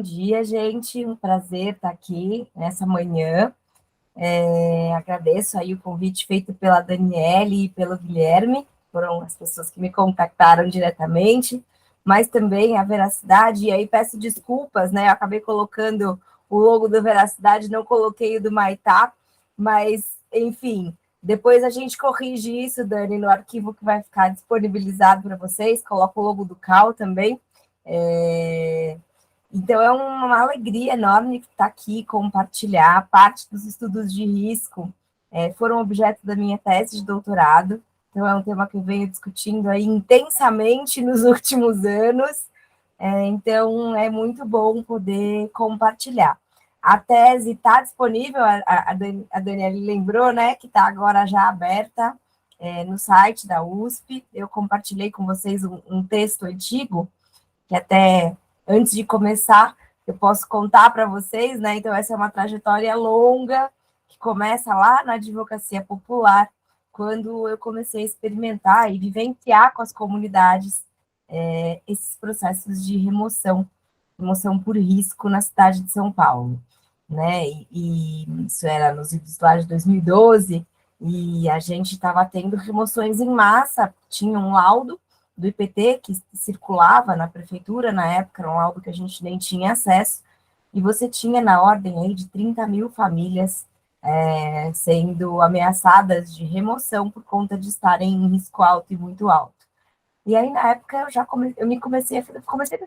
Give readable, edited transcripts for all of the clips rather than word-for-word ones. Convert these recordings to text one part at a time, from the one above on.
dia, gente. Um prazer estar aqui nessa manhã. Agradeço aí o convite feito pela Daniele e pelo Guilherme, foram as pessoas que me contactaram diretamente, mas também a Veracidade, e aí peço desculpas, né? Eu acabei colocando o logo do Veracidade, não coloquei o do Maitá, mas, enfim, depois a gente corrige isso, Dani, no arquivo que vai ficar disponibilizado para vocês, coloco o logo do CAU também. Então, é uma alegria enorme estar aqui, compartilhar parte dos estudos de risco, foram objeto da minha tese de doutorado, então é um tema que eu venho discutindo aí intensamente nos últimos anos, então é muito bom poder compartilhar. A tese está disponível, a Daniela lembrou, né, que está agora já aberta no site da USP, eu compartilhei com vocês um texto antigo, que até antes de começar, eu posso contar para vocês, né? Então, essa é uma trajetória longa, que começa lá na advocacia popular, quando eu comecei a experimentar e vivenciar com as comunidades esses processos de remoção por risco na cidade de São Paulo, né? E isso era nos idos lá de 2012, e a gente estava tendo remoções em massa, tinha um laudo do IPT que circulava na prefeitura, na época era um laudo que a gente nem tinha acesso, e você tinha na ordem aí de 30 mil famílias sendo ameaçadas de remoção por conta de estarem em risco alto e muito alto. E aí, na época, eu comecei a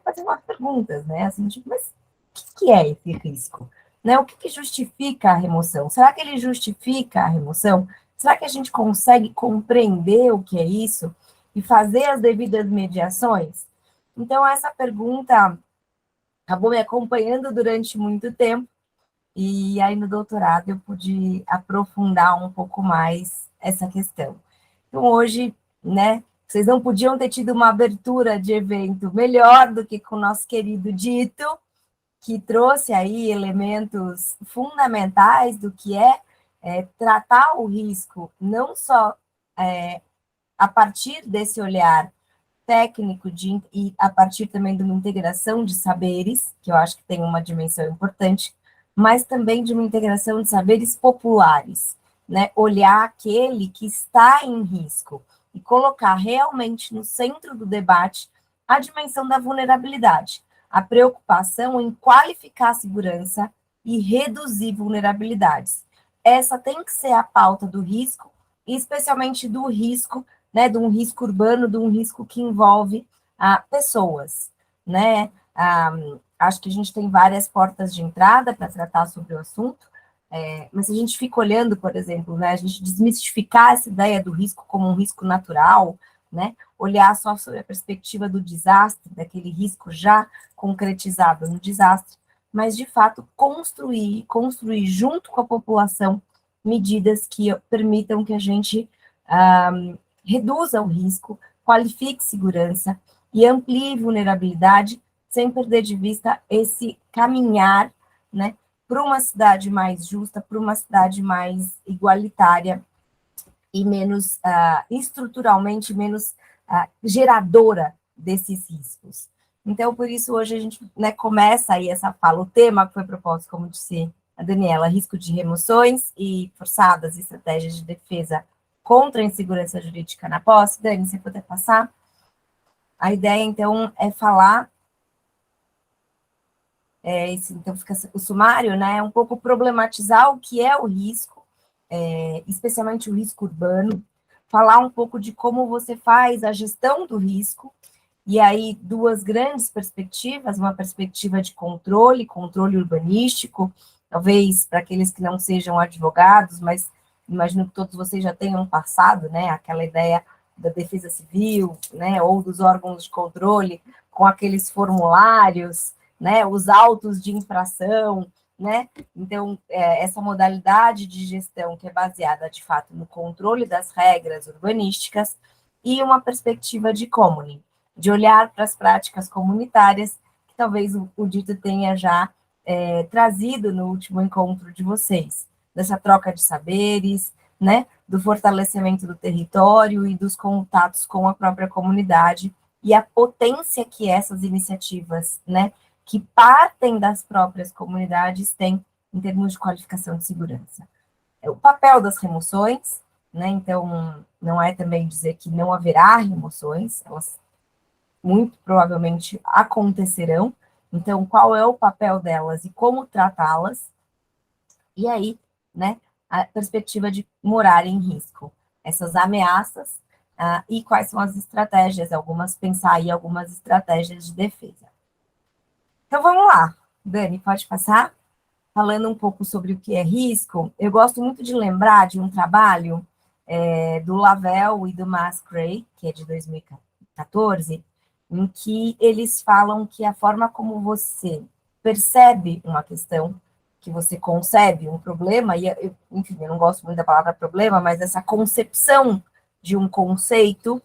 fazer umas perguntas, né? Assim, tipo, mas o que é esse risco? Né? O que justifica a remoção? Será que ele justifica a remoção? Será que a gente consegue compreender o que é isso e fazer as devidas mediações? Então, essa pergunta acabou me acompanhando durante muito tempo, e aí no doutorado eu pude aprofundar um pouco mais essa questão. Então, hoje, né, vocês não podiam ter tido uma abertura de evento melhor do que com o nosso querido Dito, que trouxe aí elementos fundamentais do que tratar o risco, não só a partir desse olhar técnico e a partir também de uma integração de saberes, que eu acho que tem uma dimensão importante, mas também de uma integração de saberes populares, né? Olhar aquele que está em risco e colocar realmente no centro do debate a dimensão da vulnerabilidade, a preocupação em qualificar a segurança e reduzir vulnerabilidades. Essa tem que ser a pauta do risco, e especialmente do risco, né, de um risco urbano, de um risco que envolve pessoas, né? Acho que a gente tem várias portas de entrada para tratar sobre o assunto, mas se a gente fica olhando, por exemplo, né, a gente desmistificar essa ideia do risco como um risco natural, né, olhar só sobre a perspectiva do desastre, daquele risco já concretizado no desastre, mas, de fato, construir junto com a população medidas que permitam que a gente reduza o risco, qualifique segurança e amplie vulnerabilidade, sem perder de vista esse caminhar, né, para uma cidade mais justa, para uma cidade mais igualitária e menos, estruturalmente, menos geradora desses riscos. Então, por isso, hoje a gente, né, começa aí essa fala, o tema que foi proposto, como disse a Daniela, risco de remoções e forçadas, estratégias de defesa contra a insegurança jurídica na posse. Dani, se puder passar. A ideia, então, é falar, então fica o sumário, né, um pouco problematizar o que é o risco, especialmente o risco urbano, falar um pouco de como você faz a gestão do risco, e aí duas grandes perspectivas, uma perspectiva de controle urbanístico, talvez para aqueles que não sejam advogados, mas imagino que todos vocês já tenham passado, né, aquela ideia da defesa civil, né, ou dos órgãos de controle, com aqueles formulários, né, os autos de infração, né, então, essa modalidade de gestão que é baseada, de fato, no controle das regras urbanísticas e uma perspectiva de comune, de olhar para as práticas comunitárias, que talvez o Dito tenha já trazido no último encontro de vocês, dessa troca de saberes, né, do fortalecimento do território e dos contatos com a própria comunidade, e a potência que essas iniciativas, né, que partem das próprias comunidades têm em termos de qualificação de segurança. O papel das remoções, né? Então, não é também dizer que não haverá remoções, elas muito provavelmente acontecerão. Então, qual é o papel delas e como tratá-las? E aí, né, a perspectiva de morar em risco, essas ameaças e quais são as estratégias, pensar aí algumas estratégias de defesa. Então, vamos lá. Dani, pode passar? Falando um pouco sobre o que é risco, eu gosto muito de lembrar de um trabalho do Lavelle e do Musgrave, que é de 2014, em que eles falam que a forma como você percebe uma questão, que você concebe um problema, e enfim, eu não gosto muito da palavra problema, mas essa concepção de um conceito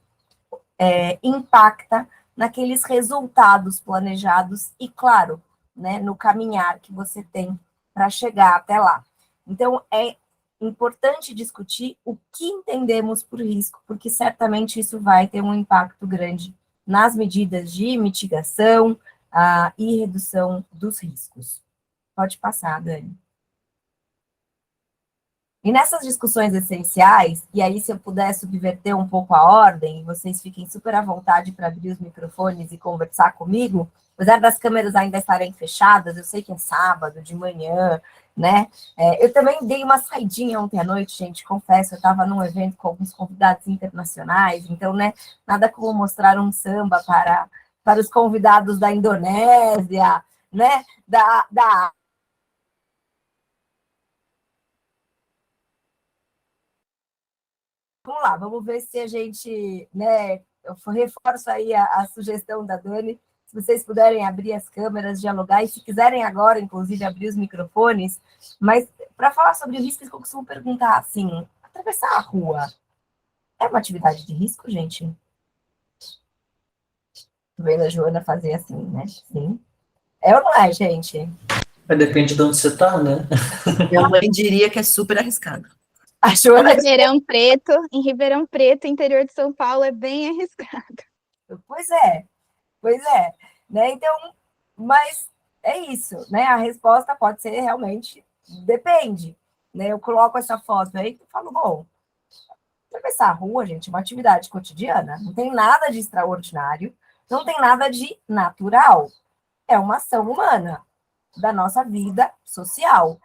impacta naqueles resultados planejados e, claro, né, no caminhar que você tem para chegar até lá. Então, é importante discutir o que entendemos por risco, porque certamente isso vai ter um impacto grande nas medidas de mitigação e redução dos riscos. Pode passar, Dani. E nessas discussões essenciais, e aí se eu puder subverter um pouco a ordem, vocês fiquem super à vontade para abrir os microfones e conversar comigo, apesar das câmeras ainda estarem fechadas, eu sei que é sábado, de manhã, né? Eu também dei uma saidinha ontem à noite, gente, confesso, eu estava num evento com alguns convidados internacionais, então, né, nada como mostrar um samba para os convidados da Indonésia, né, da Vamos lá, vamos ver se a gente, né, eu reforço aí a sugestão da Dani, se vocês puderem abrir as câmeras, dialogar, e se quiserem agora, inclusive, abrir os microfones, mas para falar sobre riscos, eu costumo perguntar assim, atravessar a rua é uma atividade de risco, gente? Tô vendo a Joana fazer assim, né? Sim. É ou não é, gente? Depende de onde você está, né? Minha mãe diria que é super arriscado. A Em Joana... Ribeirão Preto, interior de São Paulo, é bem arriscado. Pois é. Né? Então, mas é isso, né? A resposta pode ser realmente depende. Né? Eu coloco essa foto aí e falo, bom, atravessar a rua, gente, é uma atividade cotidiana, não tem nada de extraordinário, não tem nada de natural. É uma ação humana da nossa vida social.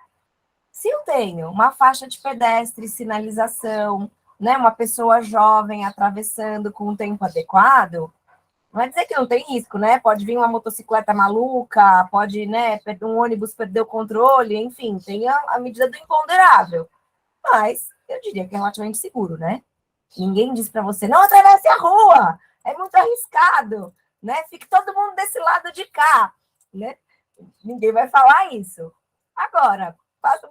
Se eu tenho uma faixa de pedestre, sinalização, né, uma pessoa jovem atravessando com um tempo adequado, não é dizer que não tem risco, né? Pode vir uma motocicleta maluca, pode, né, um ônibus perder o controle, enfim, tem a medida do imponderável. Mas eu diria que é relativamente seguro, né? Ninguém diz para você, não atravesse a rua, é muito arriscado, né? Fique todo mundo desse lado de cá, né? Ninguém vai falar isso. Agora,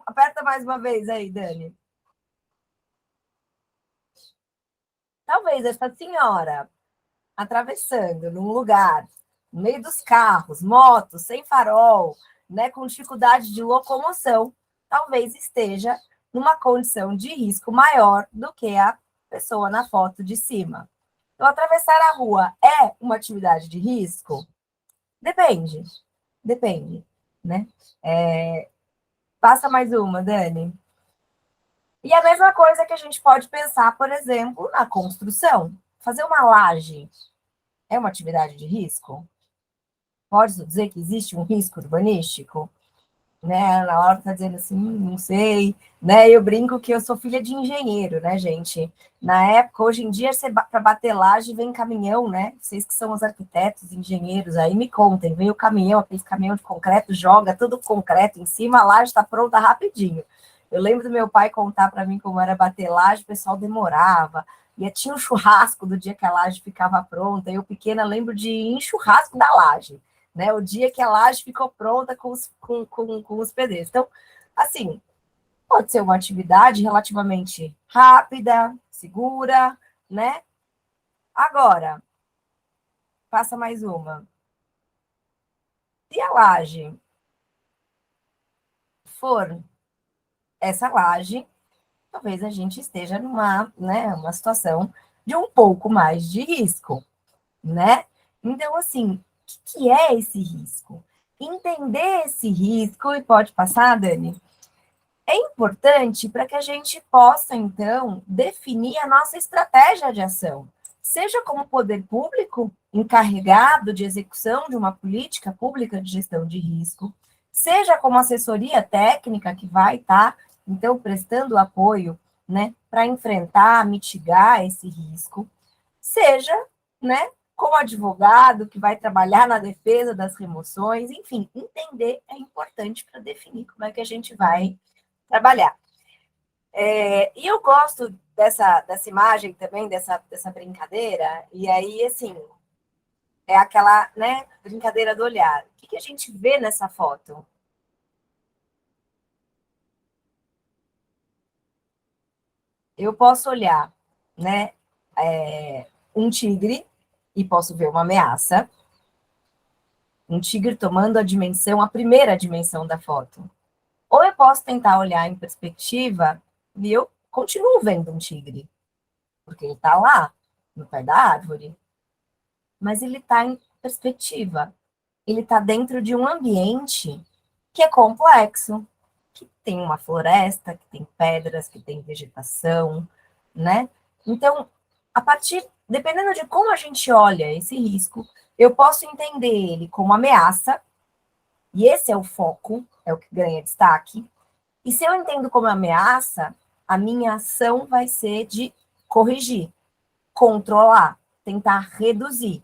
aperta mais uma vez aí, Dani. Talvez essa senhora atravessando num lugar, no meio dos carros, motos, sem farol, né, com dificuldade de locomoção, talvez esteja numa condição de risco maior do que a pessoa na foto de cima. Então, atravessar a rua é uma atividade de risco? Depende, né? Passa mais uma, Dani. E a mesma coisa que a gente pode pensar, por exemplo, na construção. Fazer uma laje é uma atividade de risco? Pode dizer que existe um risco urbanístico? Né? Na hora está dizendo assim, não sei, né? Eu brinco que eu sou filha de engenheiro, né, gente? Na época, hoje em dia, para bater laje vem caminhão, né? Vocês que são os arquitetos, engenheiros, aí me contem, vem o caminhão, aquele caminhão de concreto, joga tudo concreto em cima, a laje está pronta rapidinho. Eu lembro do meu pai contar para mim como era bater laje, o pessoal demorava, e tinha um churrasco do dia que a laje ficava pronta, eu pequena lembro de ir em churrasco da laje, né? O dia que a laje ficou pronta com os pedreiros. Então, assim, pode ser uma atividade relativamente rápida, segura, né? Agora, passa mais uma. Se a laje for essa laje, talvez a gente esteja numa, né, uma situação de um pouco mais de risco, né? Então, assim, o que é esse risco? entender esse risco, e pode passar, Dani, é importante para que a gente possa, então, definir a nossa estratégia de ação, seja como poder público encarregado de execução de uma política pública de gestão de risco, seja como assessoria técnica que vai estar, então, prestando apoio, né, para enfrentar, mitigar esse risco, seja, né, como advogado que vai trabalhar na defesa das remoções, enfim, entender é importante para definir como é que a gente vai trabalhar. E eu gosto dessa imagem também, dessa brincadeira, e aí, assim, é aquela, né, brincadeira do olhar. O que a gente vê nessa foto? Eu posso olhar, né, um tigre e posso ver uma ameaça, um tigre tomando a primeira dimensão da foto. Ou eu posso tentar olhar em perspectiva e eu continuo vendo um tigre, porque ele está lá, no pé da árvore, mas ele está em perspectiva. Ele está dentro de um ambiente que é complexo, que tem uma floresta, que tem pedras, que tem vegetação, né? Então, dependendo de como a gente olha esse risco, eu posso entender ele como ameaça, e esse é o foco, é o que ganha destaque. E se eu entendo como ameaça, a minha ação vai ser de corrigir, controlar, tentar reduzir,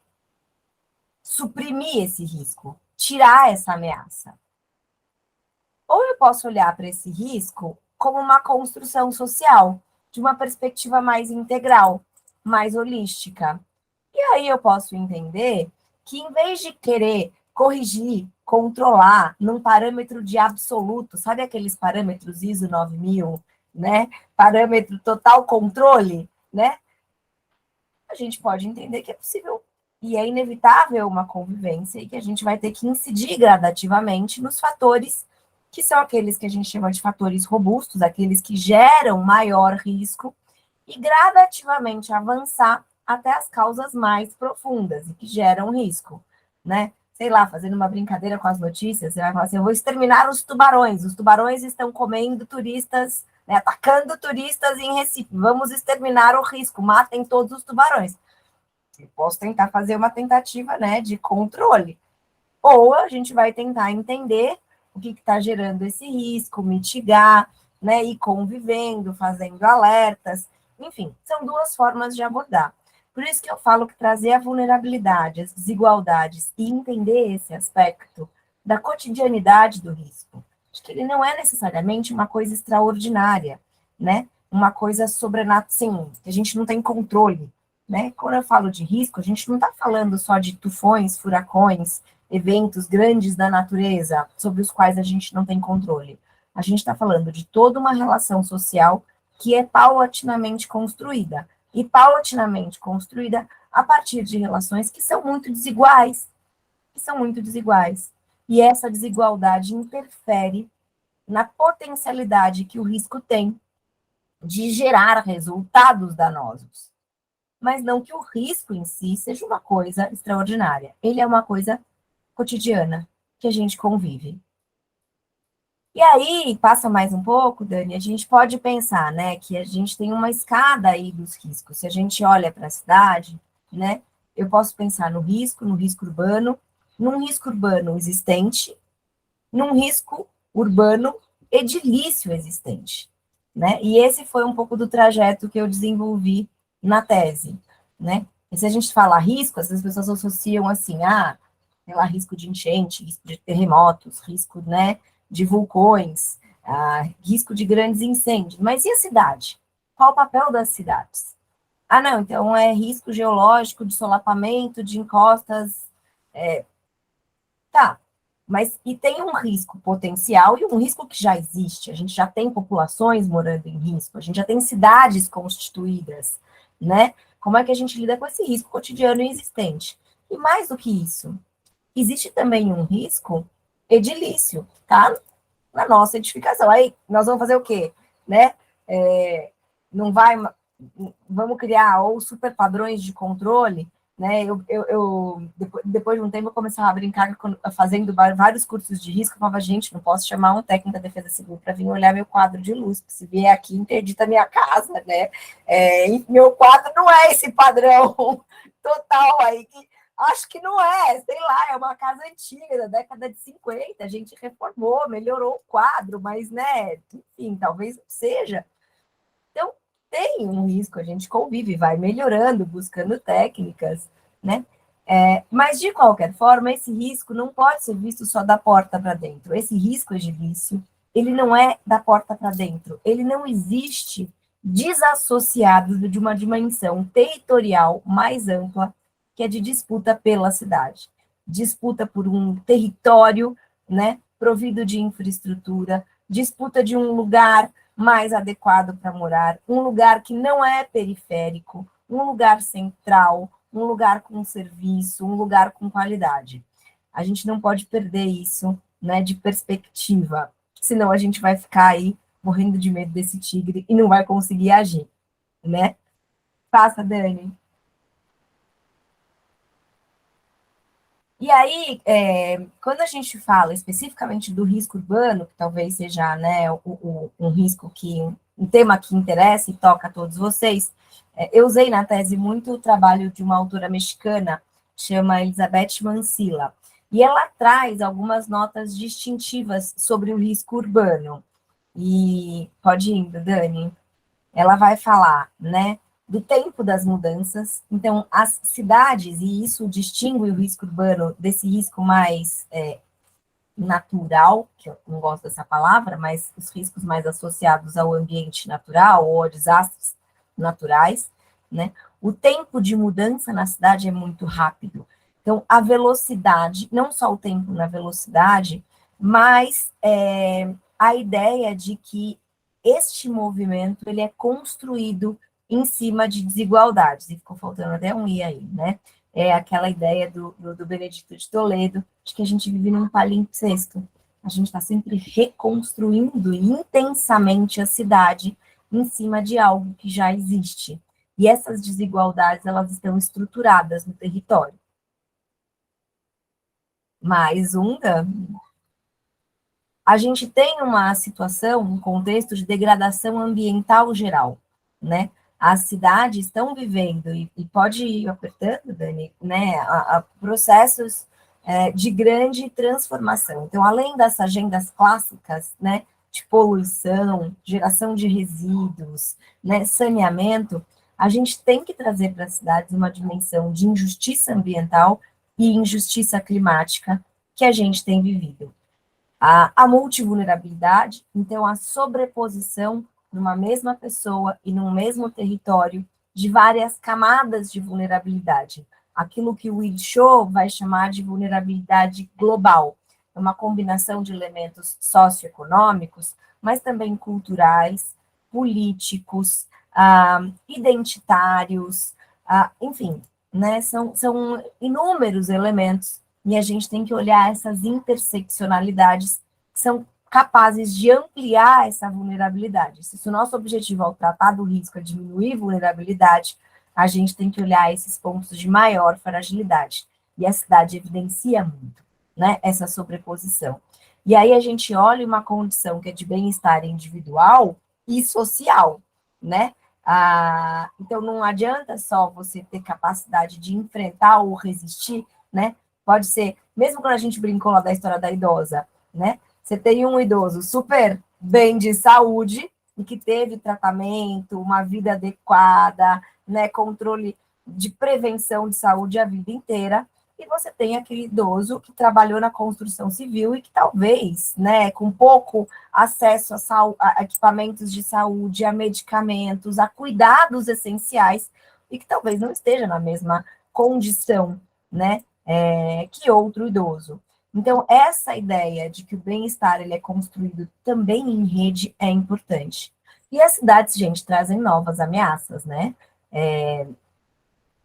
suprimir esse risco, tirar essa ameaça. Ou eu posso olhar para esse risco como uma construção social, de uma perspectiva mais integral, mais holística. E aí eu posso entender que, em vez de querer corrigir, controlar num parâmetro de absoluto, sabe aqueles parâmetros ISO 9000, né? Parâmetro total controle, né? A gente pode entender que é possível e é inevitável uma convivência e que a gente vai ter que incidir gradativamente nos fatores que são aqueles que a gente chama de fatores robustos, aqueles que geram maior risco, e gradativamente avançar até as causas mais profundas e que geram risco, né? Sei lá, fazendo uma brincadeira com as notícias, você vai falar assim, eu vou exterminar os tubarões estão comendo turistas, né, atacando turistas em Recife, vamos exterminar o risco, matem todos os tubarões. Eu posso tentar fazer uma tentativa, né, de controle, ou a gente vai tentar entender o que está gerando esse risco, mitigar, né, ir convivendo, fazendo alertas, enfim, são duas formas de abordar. Por isso que eu falo que trazer a vulnerabilidade, as desigualdades e entender esse aspecto da cotidianidade do risco, de que ele não é necessariamente uma coisa extraordinária, né? Uma coisa sobrenatural, sim, que a gente não tem controle, né? Quando eu falo de risco, a gente não está falando só de tufões, furacões, eventos grandes da natureza sobre os quais a gente não tem controle. A gente está falando de toda uma relação social que é paulatinamente construída. E paulatinamente construída a partir de relações que são muito desiguais. Que são muito desiguais. E essa desigualdade interfere na potencialidade que o risco tem de gerar resultados danosos. Mas não que o risco em si seja uma coisa extraordinária. Ele é uma coisa cotidiana que a gente convive. E aí, passa mais um pouco, Dani, a gente pode pensar, né, que a gente tem uma escada aí dos riscos. Se a gente olha para a cidade, né, eu posso pensar no risco urbano, num risco urbano existente, num risco urbano edilício existente, né? E esse foi um pouco do trajeto que eu desenvolvi na tese, né? E se a gente fala risco, as pessoas associam assim, sei lá, risco de enchente, risco de terremotos, risco, né, de vulcões, risco de grandes incêndios. Mas e a cidade? Qual o papel das cidades? Não, então é risco geológico, de solapamento, de encostas. Tá, mas e tem um risco potencial e um risco que já existe. A gente já tem populações morando em risco, a gente já tem cidades constituídas, né? Como é que a gente lida com esse risco cotidiano e existente? E mais do que isso, existe também um risco edilício, tá? Na nossa edificação. Aí nós vamos fazer o quê? Né? Não vai. Vamos criar ou super padrões de controle né? Depois de um tempo, eu começava a brincar fazendo vários cursos de risco. Eu falava, gente, não posso chamar um técnico da Defesa Civil para vir olhar meu quadro de luz, porque se vier aqui, interdita minha casa, né? Meu quadro não é esse padrão total aí, que acho que não é, sei lá, é uma casa antiga, da década de 50, a gente reformou, melhorou o quadro, mas, né, enfim, talvez não seja. Então, tem um risco, a gente convive, vai melhorando, buscando técnicas, né? Mas, de qualquer forma, esse risco não pode ser visto só da porta para dentro. Esse risco edilício, ele não é da porta para dentro. Ele não existe desassociado de uma dimensão territorial mais ampla, que é de disputa pela cidade. Disputa por um território, né, provido de infraestrutura, disputa de um lugar mais adequado para morar, um lugar que não é periférico, um lugar central, um lugar com serviço, um lugar com qualidade. A gente não pode perder isso, né, de perspectiva, senão a gente vai ficar aí morrendo de medo desse tigre e não vai conseguir agir, né? Passa, Dani. E aí, quando a gente fala especificamente do risco urbano, que talvez seja, né, um risco um tema que interessa e toca a todos vocês, eu usei na tese muito o trabalho de uma autora mexicana, chama Elizabeth Mansilla, e ela traz algumas notas distintivas sobre o risco urbano. E pode ir, Dani. Ela vai falar, né, do tempo das mudanças. Então, as cidades, e isso distingue o risco urbano desse risco mais natural, que eu não gosto dessa palavra, mas os riscos mais associados ao ambiente natural ou a desastres naturais, né? O tempo de mudança na cidade é muito rápido. Então, a velocidade, não só o tempo na velocidade, mas a ideia de que este movimento ele é construído em cima de desigualdades, e ficou faltando até um i aí, né? É aquela ideia do Benedito de Toledo, de que a gente vive num palimpsesto. A gente está sempre reconstruindo intensamente a cidade em cima de algo que já existe. E essas desigualdades, elas estão estruturadas no território. Mais um, a gente tem uma situação, um contexto de degradação ambiental geral, né? As cidades estão vivendo, e pode ir apertando, Dani, né, a processos de grande transformação. Então, além das agendas clássicas, né, de poluição, geração de resíduos, né, saneamento, a gente tem que trazer para as cidades uma dimensão de injustiça ambiental e injustiça climática que a gente tem vivido. A multivulnerabilidade, então a sobreposição numa mesma pessoa e num mesmo território de várias camadas de vulnerabilidade. Aquilo que o Wildshaw vai chamar de vulnerabilidade global, é uma combinação de elementos socioeconômicos, mas também culturais, políticos, identitários, enfim, né, são inúmeros elementos e a gente tem que olhar essas interseccionalidades que são capazes de ampliar essa vulnerabilidade. Se o nosso objetivo ao tratar do risco é diminuir vulnerabilidade, a gente tem que olhar esses pontos de maior fragilidade. E a cidade evidencia muito, né, essa sobreposição. E aí a gente olha uma condição que é de bem-estar individual e social, né? Então não adianta só você ter capacidade de enfrentar ou resistir, né? Pode ser, mesmo quando a gente brincou lá da história da idosa, né? Você tem um idoso super bem de saúde e que teve tratamento, uma vida adequada, né? Controle de prevenção de saúde a vida inteira. E você tem aquele idoso que trabalhou na construção civil e que talvez, né, com pouco acesso a equipamentos de saúde, a medicamentos, a cuidados essenciais, e que talvez não esteja na mesma condição, né, que outro idoso. Então, essa ideia de que o bem-estar ele é construído também em rede é importante. E as cidades, gente, trazem novas ameaças, né?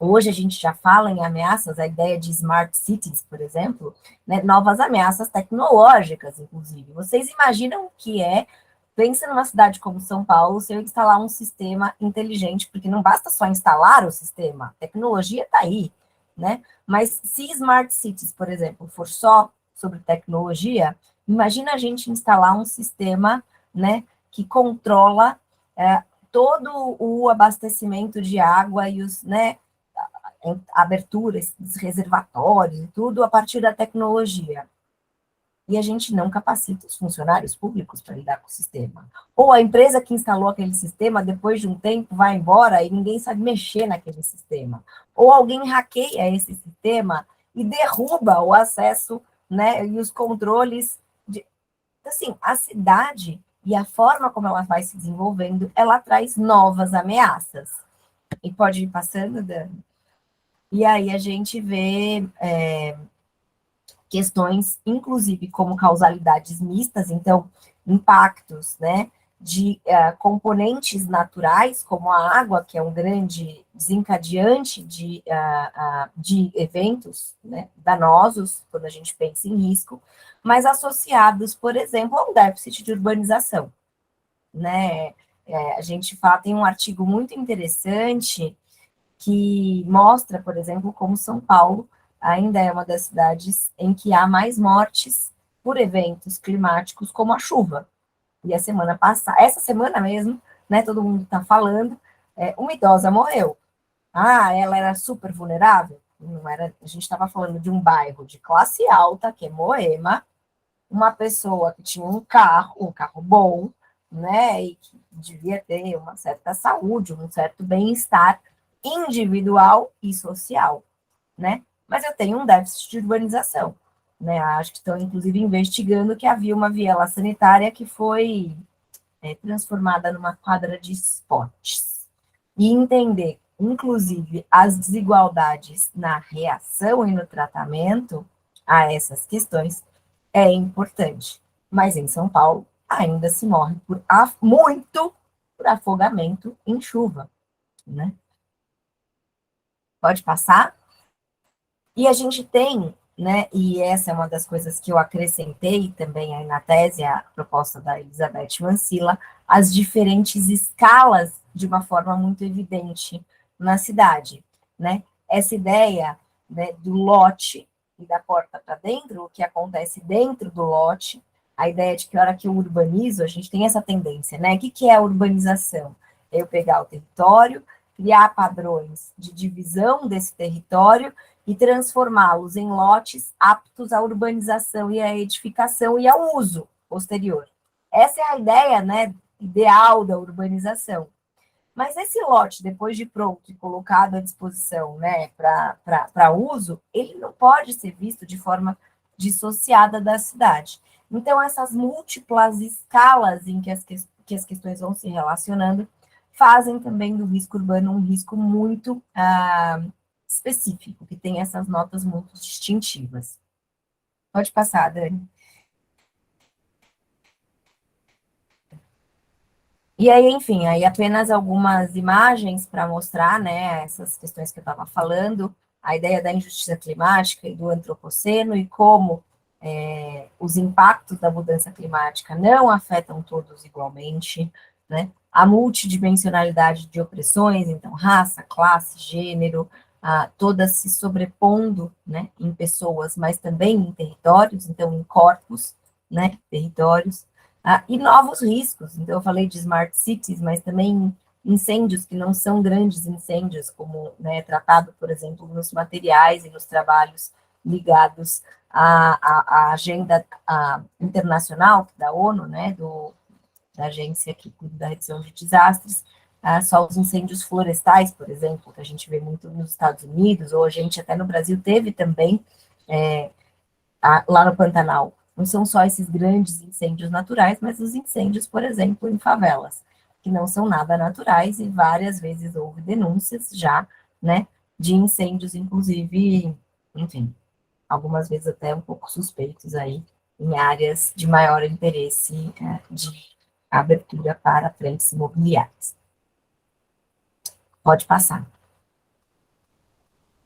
Hoje a gente já fala em ameaças, a ideia de smart cities, por exemplo, né, novas ameaças tecnológicas, inclusive. Vocês imaginam o que é? Pensa numa cidade como São Paulo, se eu instalar um sistema inteligente, porque não basta só instalar o sistema, a tecnologia está aí, né? Mas se Smart Cities, por exemplo, for só sobre tecnologia, imagina a gente instalar um sistema, né, que controla todo o abastecimento de água e os, né, aberturas dos reservatórios e tudo a partir da tecnologia. E a gente não capacita os funcionários públicos para lidar com o sistema. Ou a empresa que instalou aquele sistema, depois de um tempo, vai embora e ninguém sabe mexer naquele sistema. Ou alguém hackeia esse sistema e derruba o acesso, né, e os controles. Assim, a cidade e a forma como ela vai se desenvolvendo, ela traz novas ameaças. E pode ir passando, Dani? E aí a gente vê questões, inclusive, como causalidades mistas, então, impactos, né, de componentes naturais, como a água, que é um grande desencadeante de eventos, né, danosos, quando a gente pensa em risco, mas associados, por exemplo, a um déficit de urbanização, né? A gente fala, tem um artigo muito interessante que mostra, por exemplo, como São Paulo ainda é uma das cidades em que há mais mortes por eventos climáticos como a chuva. E a semana passada, essa semana mesmo, né, todo mundo está falando, uma idosa morreu. Ah, ela era super vulnerável? Não era, a gente estava falando de um bairro de classe alta, que é Moema, uma pessoa que tinha um carro bom, né, e que devia ter uma certa saúde, um certo bem-estar individual e social, né? Mas eu tenho um déficit de urbanização, né? Acho que estão, inclusive, investigando que havia uma viela sanitária que foi transformada numa quadra de esportes. E entender, inclusive, as desigualdades na reação e no tratamento a essas questões é importante. Mas em São Paulo ainda se morre muito por afogamento em chuva, né? Pode passar? E a gente tem, né, e essa é uma das coisas que eu acrescentei também aí na tese, a proposta da Elizabeth Mansilla, as diferentes escalas de uma forma muito evidente na cidade, né? Essa ideia, né, do lote e da porta para dentro, o que acontece dentro do lote, a ideia de que a hora que eu urbanizo, a gente tem essa tendência, né? O que é a urbanização? É eu pegar o território, criar padrões de divisão desse território e transformá-los em lotes aptos à urbanização e à edificação e ao uso posterior. Essa é a ideia, né, ideal da urbanização. Mas esse lote, depois de pronto e colocado à disposição, né, para uso, ele não pode ser visto de forma dissociada da cidade. Então, essas múltiplas escalas em que as questões vão se relacionando fazem também do risco urbano um risco muito específico, que tem essas notas muito distintivas. Pode passar, Dani. E aí, enfim, aí apenas algumas imagens para mostrar, né, essas questões que eu estava falando, a ideia da injustiça climática e do antropoceno e como os impactos da mudança climática não afetam todos igualmente, né? A multidimensionalidade de opressões, então raça, classe, gênero, todas se sobrepondo, né, em pessoas, mas também em territórios, então em corpos, né, territórios, e novos riscos. Então eu falei de smart cities, mas também incêndios que não são grandes incêndios, como, né, tratado, por exemplo, nos materiais e nos trabalhos ligados à agenda internacional da ONU, né, da agência que cuida da redução de desastres, só os incêndios florestais, por exemplo, que a gente vê muito nos Estados Unidos, ou a gente até no Brasil teve também, lá no Pantanal. Não são só esses grandes incêndios naturais, mas os incêndios, por exemplo, em favelas, que não são nada naturais e várias vezes houve denúncias já, né, de incêndios, inclusive, enfim, algumas vezes até um pouco suspeitos aí, em áreas de maior interesse de abertura para frentes imobiliárias. Pode passar.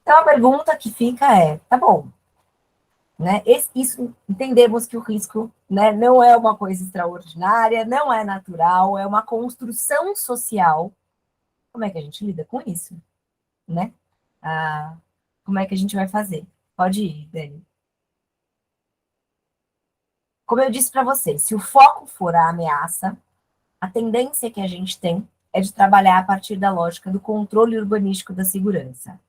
Então, a pergunta que fica é, tá bom, né, isso, entendemos que o risco, né, não é uma coisa extraordinária, não é natural, é uma construção social. Como é que a gente lida com isso, né? como é que a gente vai fazer. Pode ir, Dani. Como eu disse para vocês, se o foco for a ameaça, a tendência que a gente tem é de trabalhar a partir da lógica do controle urbanístico da segurança.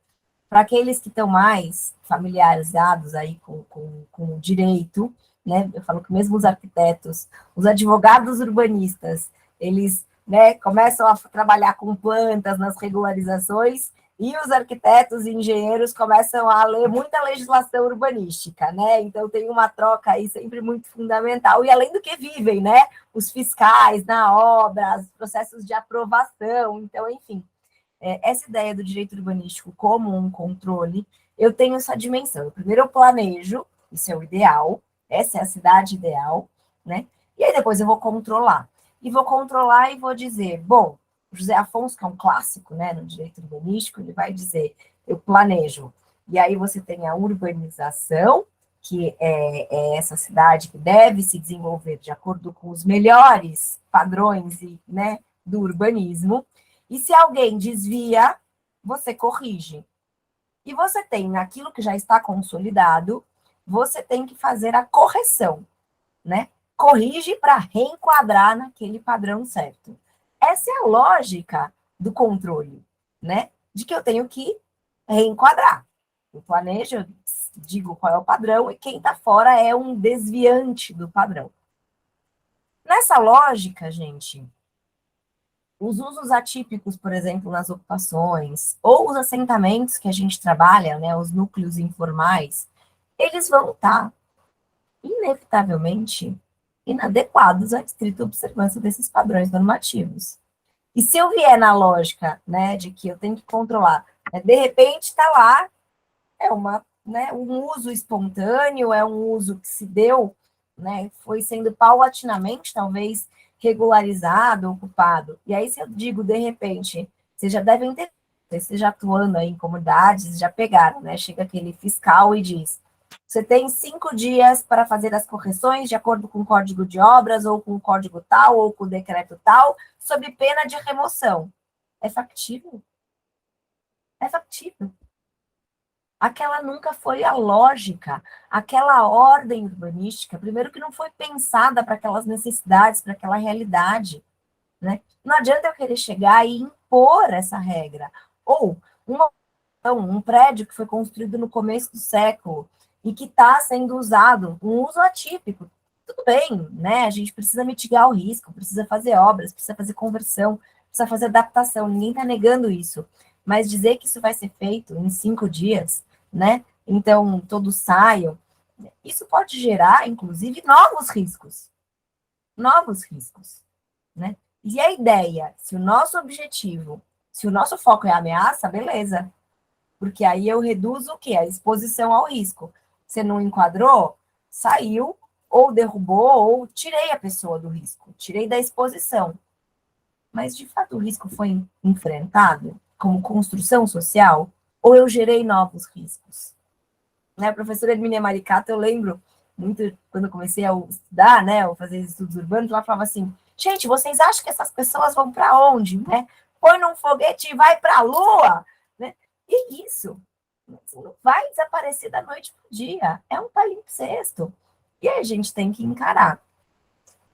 Para aqueles que estão mais familiarizados aí com o direito, né? Eu falo que mesmo os arquitetos, os advogados urbanistas, eles, né, começam a trabalhar com plantas nas regularizações e os arquitetos e engenheiros começam a ler muita legislação urbanística, né? Então tem uma troca aí sempre muito fundamental, e além do que vivem, né? Os fiscais na obra, os processos de aprovação, então, enfim, essa ideia do direito urbanístico como um controle, eu tenho essa dimensão. Primeiro eu planejo, isso é o ideal, essa é a cidade ideal, né? E aí depois eu vou controlar. E vou controlar e vou dizer, bom, José Afonso, que é um clássico, né, no direito urbanístico, ele vai dizer, eu planejo. E aí você tem a urbanização, que é essa cidade que deve se desenvolver de acordo com os melhores padrões e, né, do urbanismo. E se alguém desvia, você corrige. E você tem, naquilo que já está consolidado, você tem que fazer a correção, né? Corrige para reenquadrar naquele padrão certo. Essa é a lógica do controle, né? De que eu tenho que reenquadrar. Eu planejo, eu digo qual é o padrão, e quem está fora é um desviante do padrão. Nessa lógica, gente, os usos atípicos, por exemplo, nas ocupações, ou os assentamentos que a gente trabalha, né, os núcleos informais, eles vão estar, inevitavelmente, inadequados à estrita observância desses padrões normativos. E se eu vier na lógica, né, de que eu tenho que controlar, né, de repente está lá, um uso espontâneo, é um uso que se deu, né, foi sendo paulatinamente, talvez, regularizado, ocupado. E aí, se eu digo, de repente, vocês já devem ter, vocês já atuando aí em comunidades, já pegaram, né? Chega aquele fiscal e diz, você tem 5 dias para fazer as correções de acordo com o código de obras, ou com o código tal, ou com o decreto tal, sob pena de remoção. É factível? É factível. Aquela nunca foi a lógica, aquela ordem urbanística, primeiro que não foi pensada para aquelas necessidades, para aquela realidade, né? Não adianta eu querer chegar e impor essa regra. Ou um prédio que foi construído no começo do século e que está sendo usado, um uso atípico. Tudo bem, né? A gente precisa mitigar o risco, precisa fazer obras, precisa fazer conversão, precisa fazer adaptação, ninguém está negando isso. Mas dizer que isso vai ser feito em 5 dias, né? Então, todos saiam, isso pode gerar, inclusive, novos riscos. Novos riscos, né? E a ideia, se o nosso objetivo, se o nosso foco é a ameaça, beleza. Porque aí eu reduzo o quê? A exposição ao risco. Você não enquadrou, saiu, ou derrubou, ou tirei a pessoa do risco, tirei da exposição. Mas, de fato, o risco foi enfrentado como construção social, ou eu gerei novos riscos? Né, a professora Hermínia Maricato, eu lembro muito, quando eu comecei a estudar, né, ou fazer estudos urbanos, ela falava assim, gente, vocês acham que essas pessoas vão para onde, né? Põe num foguete e vai para a Lua, né? E isso não vai desaparecer da noite para o dia, é um palimpsesto. E aí a gente tem que encarar.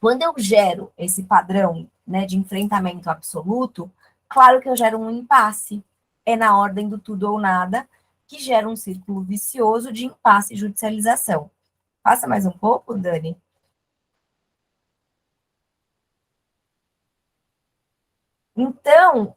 Quando eu gero esse padrão, né, de enfrentamento absoluto, claro que eu gero um impasse. É na ordem do tudo ou nada, que gera um círculo vicioso de impasse e judicialização. Passa mais um pouco, Dani. Então,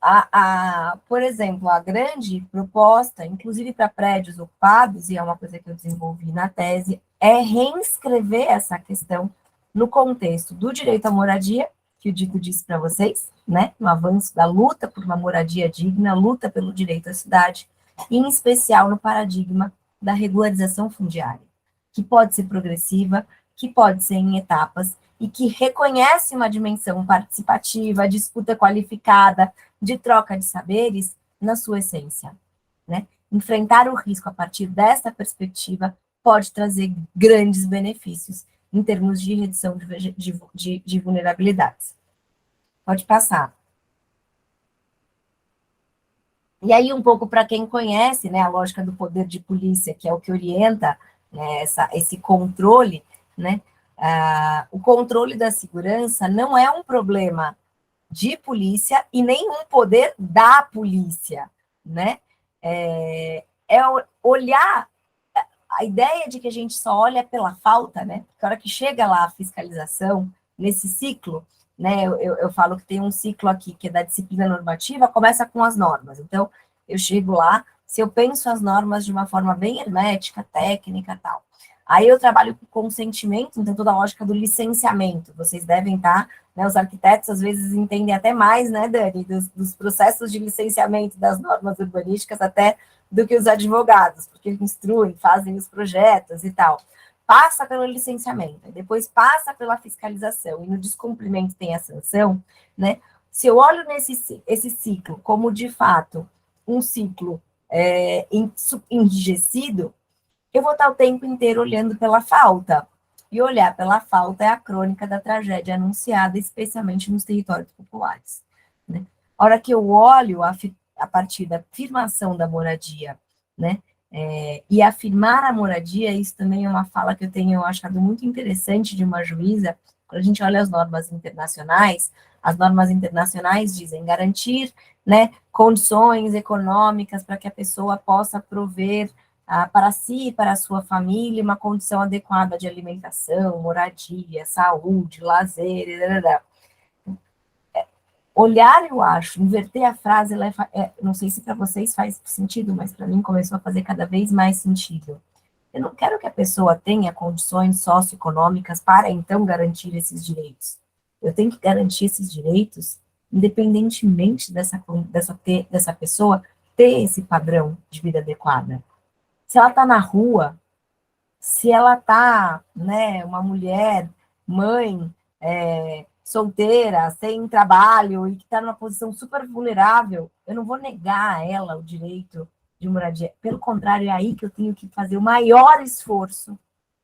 por exemplo, a grande proposta, inclusive para prédios ocupados, e é uma coisa que eu desenvolvi na tese, é reinscrever essa questão no contexto do direito à moradia, que o Dito disse para vocês, né? No avanço da luta por uma moradia digna, luta pelo direito à cidade, e em especial no paradigma da regularização fundiária, que pode ser progressiva, que pode ser em etapas, e que reconhece uma dimensão participativa, de escuta qualificada, de troca de saberes na sua essência, né? Enfrentar o risco a partir desta perspectiva pode trazer grandes benefícios em termos de redução de vulnerabilidades. Pode passar. E aí, um pouco para quem conhece, né, a lógica do poder de polícia, que é o que orienta, né, esse controle, né, o controle da segurança não é um problema de polícia e nem um poder da polícia, né? É olhar a ideia de que a gente só olha pela falta, né? Porque a hora que chega lá a fiscalização, nesse ciclo, né? Eu falo que tem um ciclo aqui que é da disciplina normativa, começa com as normas. Então, eu chego lá, se eu penso as normas de uma forma bem hermética, técnica tal. Aí eu trabalho com consentimento, então toda a lógica do licenciamento. Vocês devem estar, né? Os arquitetos às vezes entendem até mais, né, Dani, dos processos de licenciamento das normas urbanísticas até do que os advogados, porque instruem, fazem os projetos e tal. Passa pelo licenciamento, depois passa pela fiscalização, e no descumprimento tem a sanção, né? Se eu olho esse ciclo como, de fato, um ciclo enrijecido, eu vou estar o tempo inteiro olhando pela falta. E olhar pela falta é a crônica da tragédia anunciada, especialmente nos territórios populares, né? A hora que eu olho a partir da afirmação da moradia, né? E afirmar a moradia, isso também é uma fala que eu tenho achado muito interessante de uma juíza. Quando a gente olha as normas internacionais dizem garantir, né, condições econômicas para que a pessoa possa prover para si e para a sua família uma condição adequada de alimentação, moradia, saúde, lazer, etc. Olhar, eu acho, inverter a frase, não sei se para vocês faz sentido, mas para mim começou a fazer cada vez mais sentido. Eu não quero que a pessoa tenha condições socioeconômicas para, então, garantir esses direitos. Eu tenho que garantir esses direitos independentemente dessa pessoa ter esse padrão de vida adequada. Se ela está na rua, se ela está, né, uma mulher, mãe, solteira, sem trabalho e que está numa posição super vulnerável, eu não vou negar a ela o direito de moradia. Pelo contrário, é aí que eu tenho que fazer o maior esforço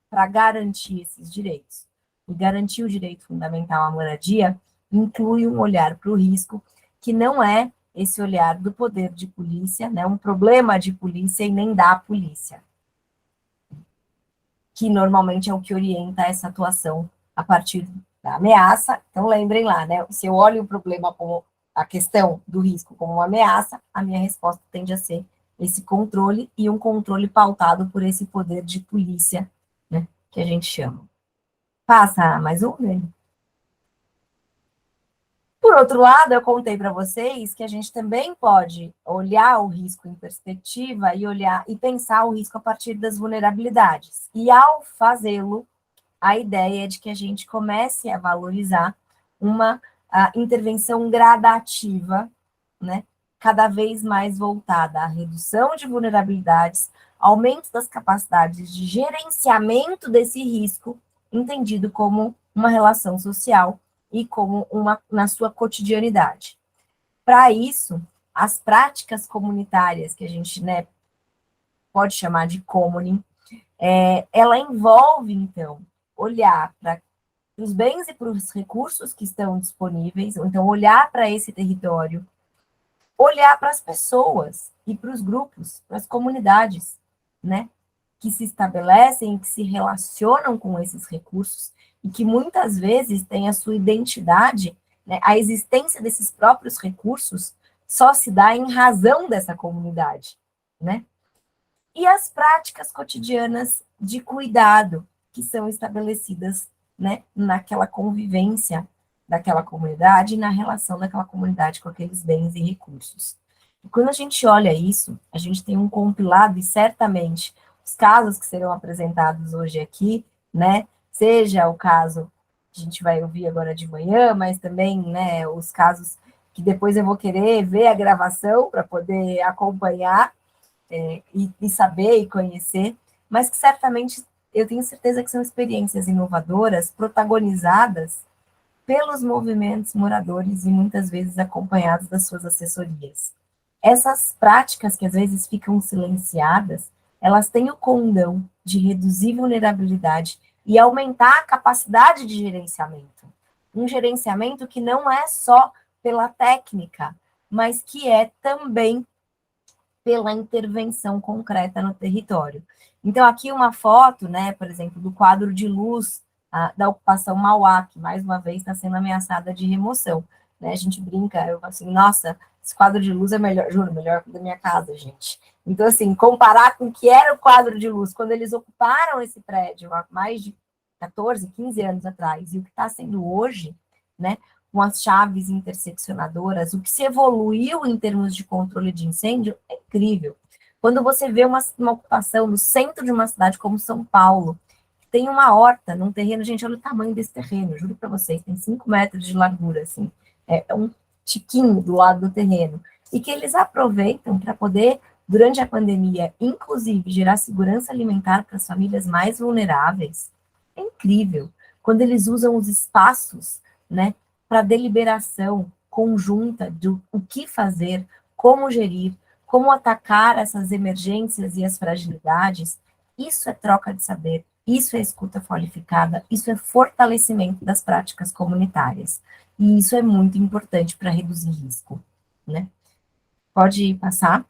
para garantir esses direitos. E garantir o direito fundamental à moradia inclui um olhar para o risco, que não é esse olhar do poder de polícia, né, um problema de polícia e nem da polícia, que normalmente é o que orienta essa atuação a partir da ameaça. Então, lembrem lá, né? Se eu olho o problema como a questão do risco como uma ameaça, a minha resposta tende a ser esse controle e um controle pautado por esse poder de polícia, né, que a gente chama. Passa mais um, né? Por outro lado, eu contei para vocês que a gente também pode olhar o risco em perspectiva e olhar e pensar o risco a partir das vulnerabilidades. E ao fazê-lo, a ideia é de que a gente comece a valorizar uma intervenção gradativa, né, cada vez mais voltada à redução de vulnerabilidades, aumento das capacidades de gerenciamento desse risco, entendido como uma relação social e como na sua cotidianidade. Para isso, as práticas comunitárias, que a gente, né, pode chamar de commoning, ela envolve, então, olhar para os bens e para os recursos que estão disponíveis, ou então olhar para esse território, olhar para as pessoas e para os grupos, para as comunidades, né, que se estabelecem, que se relacionam com esses recursos e que muitas vezes têm a sua identidade, né, a existência desses próprios recursos só se dá em razão dessa comunidade, né? E as práticas cotidianas de cuidado que são estabelecidas, né, naquela convivência daquela comunidade e na relação daquela comunidade com aqueles bens e recursos. E quando a gente olha isso, a gente tem um compilado, e certamente os casos que serão apresentados hoje aqui, né, seja o caso que a gente vai ouvir agora de manhã, mas também, né, os casos que depois eu vou querer ver a gravação para poder acompanhar, e saber e conhecer, mas que certamente eu tenho certeza que são experiências inovadoras, protagonizadas pelos movimentos moradores e muitas vezes acompanhados das suas assessorias. Essas práticas que às vezes ficam silenciadas, elas têm o condão de reduzir vulnerabilidade e aumentar a capacidade de gerenciamento. Um gerenciamento que não é só pela técnica, mas que é também pela intervenção concreta no território. Então, aqui uma foto, né, por exemplo, do quadro de luz da ocupação Mauá, que mais uma vez está sendo ameaçada de remoção. Né? A gente brinca, eu falo assim, nossa, esse quadro de luz é melhor, juro, melhor que o da minha casa, gente. Então, assim, comparar com o que era o quadro de luz quando eles ocuparam esse prédio há mais de 14, 15 anos atrás, e o que está sendo hoje, né, com as chaves interseccionadoras, o que se evoluiu em termos de controle de incêndio é incrível. Quando você vê uma ocupação no centro de uma cidade como São Paulo, tem uma horta num terreno, gente, olha o tamanho desse terreno, juro para vocês, tem 5 metros de largura, assim, é um tiquinho do lado do terreno, e que eles aproveitam para poder, durante a pandemia, inclusive, gerar segurança alimentar para as famílias mais vulneráveis. É incrível. Quando eles usam os espaços, né, para deliberação conjunta do o que fazer, como gerir, como atacar essas emergências e as fragilidades, isso é troca de saber, isso é escuta qualificada, isso é fortalecimento das práticas comunitárias. E isso é muito importante para reduzir risco, né? Pode passar.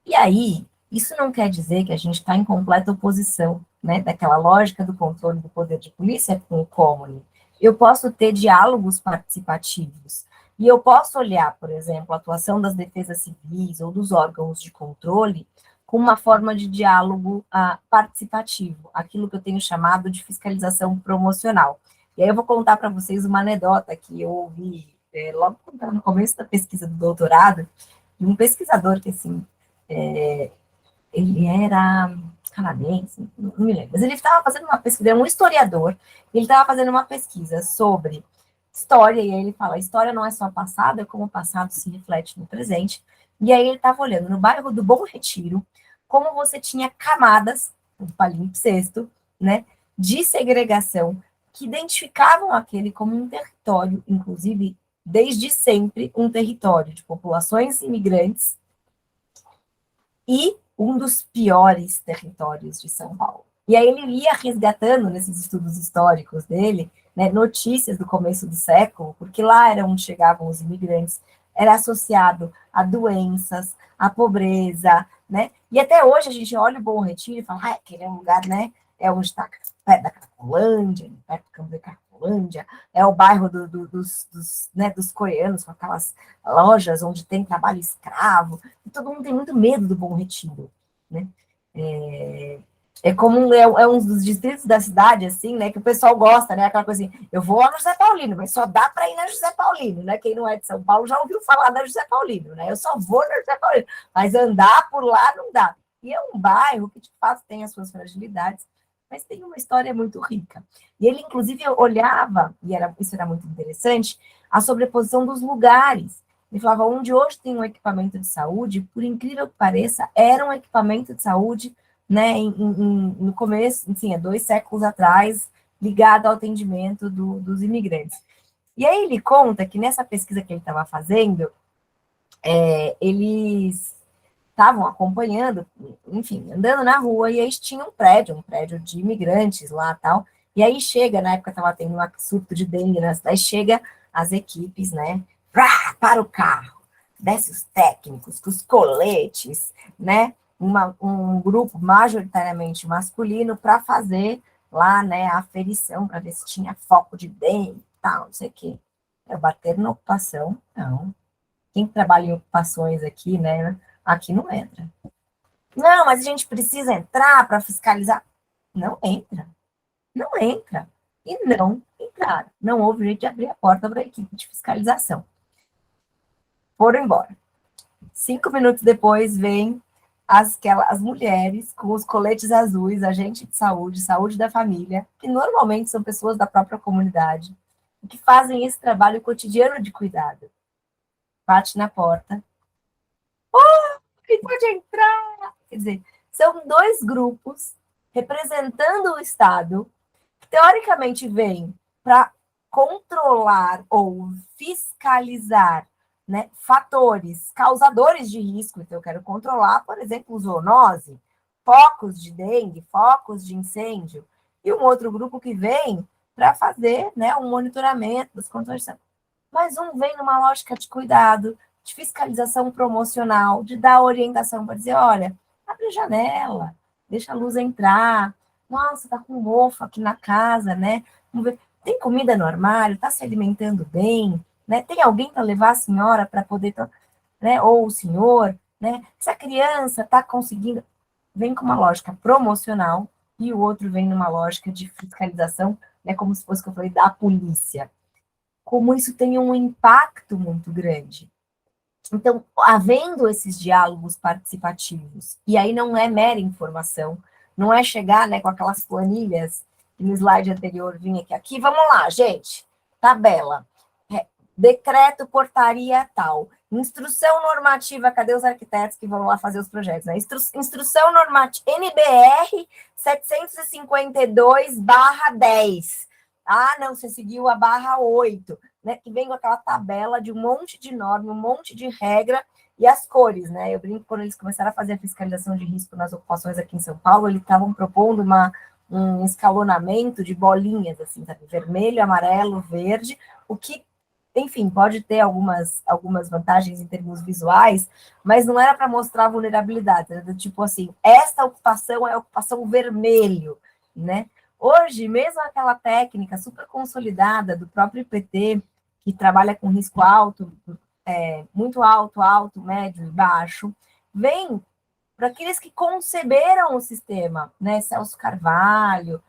E aí, isso não quer dizer que a gente está em completa oposição, né, daquela lógica do controle do poder de polícia com o commune. Eu posso ter diálogos participativos, e eu posso olhar, por exemplo, a atuação das defesas civis ou dos órgãos de controle com uma forma de diálogo participativo, aquilo que eu tenho chamado de fiscalização promocional. E aí eu vou contar para vocês uma anedota que eu ouvi logo no começo da pesquisa do doutorado, de um pesquisador que, assim, ele era canadense, não me lembro, mas ele estava fazendo uma pesquisa, era um historiador, ele estava fazendo uma pesquisa sobre história, e aí ele fala, a história não é só passado, é como o passado se reflete no presente, e aí ele estava olhando no bairro do Bom Retiro, como você tinha camadas, do palimpsesto, né, de segregação, que identificavam aquele como um território, inclusive, desde sempre, um território de populações imigrantes, e um dos piores territórios de São Paulo. E aí ele ia resgatando, nesses estudos históricos dele, né, notícias do começo do século, porque lá era onde chegavam os imigrantes, era associado a doenças, a pobreza, né? E até hoje a gente olha o Bom Retiro e fala, aquele é um lugar, né? É onde está perto da Cracolândia, perto do campo da Cracolândia, é o bairro dos coreanos, com aquelas lojas onde tem trabalho escravo, e todo mundo tem muito medo do Bom Retiro, né? É um dos distritos da cidade, assim, né, que o pessoal gosta, né, aquela coisa assim, eu vou lá no José Paulino, mas só dá para ir na José Paulino, né, quem não é de São Paulo já ouviu falar da José Paulino, né, eu só vou na José Paulino, mas andar por lá não dá. E é um bairro que, de fato, tem as suas fragilidades, mas tem uma história muito rica. E ele, inclusive, olhava, e isso era muito interessante, a sobreposição dos lugares. Ele falava, onde hoje tem um equipamento de saúde, por incrível que pareça, era um equipamento de saúde, né, no começo, enfim, há 2 séculos atrás, ligado ao atendimento dos imigrantes. E aí ele conta que nessa pesquisa que ele estava fazendo, eles estavam acompanhando, enfim, andando na rua, e aí tinha um prédio de imigrantes lá tal, e aí chega, na época estava tendo um surto de dengue na cidade, chega as equipes, né, para o carro, desce os técnicos, com os coletes, né, um grupo majoritariamente masculino para fazer lá, né, a aferição, para ver se tinha foco de dengue, tal, não sei o quê. Eu bater na ocupação, não. Quem trabalha em ocupações aqui, né, aqui não entra. Não, mas a gente precisa entrar para fiscalizar. Não entra. Não entra. E não entraram. Não houve jeito de abrir a porta para a equipe de fiscalização. Foram embora. 5 minutos depois, vem as mulheres com os coletes azuis, agente de saúde, saúde da família, que normalmente são pessoas da própria comunidade, que fazem esse trabalho cotidiano de cuidado. Bate na porta. Quem pode entrar? Quer dizer, são 2 grupos representando o Estado, que teoricamente vêm para controlar ou fiscalizar, né, fatores causadores de risco. Então, eu quero controlar, por exemplo, zoonose, focos de dengue, focos de incêndio, e um outro grupo que vem para fazer, né, um monitoramento das condições. Mas um vem numa lógica de cuidado, de fiscalização promocional, de dar orientação para dizer, olha, abre a janela, deixa a luz entrar, nossa, tá com mofo aqui na casa, né? Vamos ver, tem comida no armário, tá se alimentando bem, né? Tem alguém para levar a senhora para poder, né? Ou o senhor, né? Se a criança está conseguindo, vem com uma lógica promocional e o outro vem numa lógica de fiscalização, né? Como se fosse que eu falei da polícia. Como isso tem um impacto muito grande. Então, havendo esses diálogos participativos, e aí não é mera informação, não é chegar, né, com aquelas planilhas que no slide anterior vinha aqui, vamos lá, gente, tabela, decreto, portaria, tal, instrução normativa, cadê os arquitetos que vão lá fazer os projetos, né? Instrução normativa, NBR 752/10, não, você seguiu a /8, né, que vem com aquela tabela de um monte de norma, um monte de regra e as cores, né? Eu brinco, quando eles começaram a fazer a fiscalização de risco nas ocupações aqui em São Paulo, eles estavam propondo um escalonamento de bolinhas, assim, sabe? Vermelho, amarelo, verde, o que, enfim, pode ter algumas vantagens em termos visuais, mas não era para mostrar vulnerabilidade, era do tipo assim, esta ocupação é a ocupação vermelho, né? Hoje, mesmo aquela técnica super consolidada do próprio IPT, que trabalha com risco alto, muito alto, alto, médio e baixo, vem para aqueles que conceberam o sistema, né? Celso Carvalho,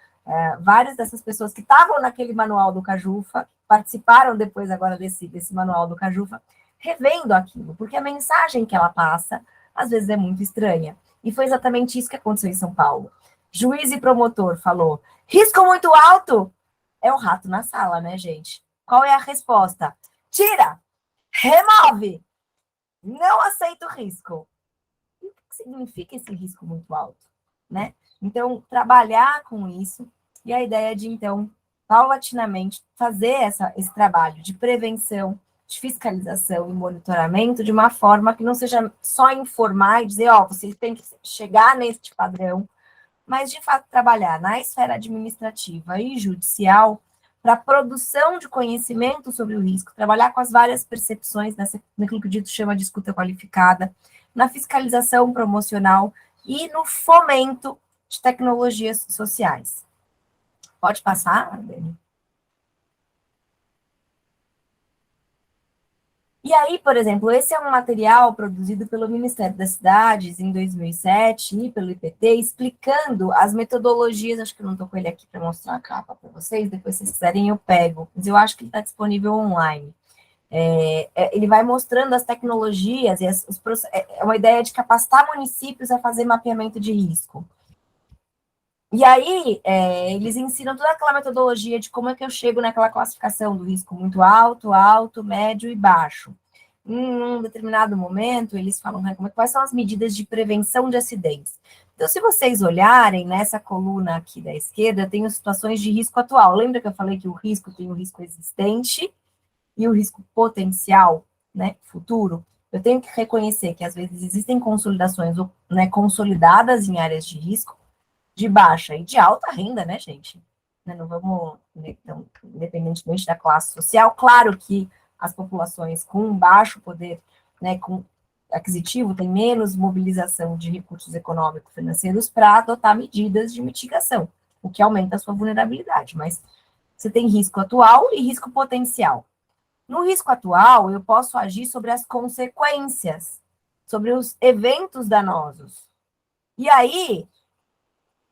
várias dessas pessoas que estavam naquele manual do Cajufa, participaram depois agora desse manual do Cajufa, revendo aquilo, porque a mensagem que ela passa, às vezes, é muito estranha. E foi exatamente isso que aconteceu em São Paulo. Juiz e promotor falou, risco muito alto? É o rato na sala, né, gente? Qual é a resposta? Tira! Remove! Não aceito o risco. O que significa esse risco muito alto, né? Então, trabalhar com isso, e a ideia de, então, paulatinamente, fazer esse trabalho de prevenção, de fiscalização e monitoramento de uma forma que não seja só informar e dizer, você tem que chegar neste padrão, mas, de fato, trabalhar na esfera administrativa e judicial para a produção de conhecimento sobre o risco, trabalhar com as várias percepções, naquilo que o dito chama de escuta qualificada, na fiscalização promocional e no fomento de tecnologias sociais. Pode passar, Dani? E aí, por exemplo, esse é um material produzido pelo Ministério das Cidades em 2007 e pelo IPT, explicando as metodologias, acho que eu não estou com ele aqui para mostrar a capa para vocês, depois se vocês quiserem eu pego, mas eu acho que ele está disponível online. Ele vai mostrando as tecnologias, e é uma ideia de capacitar municípios a fazer mapeamento de risco. E aí, eles ensinam toda aquela metodologia de como é que eu chego naquela classificação do risco muito alto, alto, médio e baixo. Em um determinado momento, eles falam, né, quais são as medidas de prevenção de acidentes. Então, se vocês olharem nessa coluna aqui da esquerda, tem as situações de risco atual. Lembra que eu falei que o risco tem o risco existente e o risco potencial, né, futuro? Eu tenho que reconhecer que, às vezes, existem consolidações, né, consolidadas em áreas de risco, de baixa e de alta renda, né, gente? Não vamos, então, independentemente da classe social, claro que as populações com baixo poder, né, com aquisitivo, têm menos mobilização de recursos econômicos financeiros para adotar medidas de mitigação, o que aumenta a sua vulnerabilidade, mas você tem risco atual e risco potencial. No risco atual, eu posso agir sobre as consequências, sobre os eventos danosos. E aí,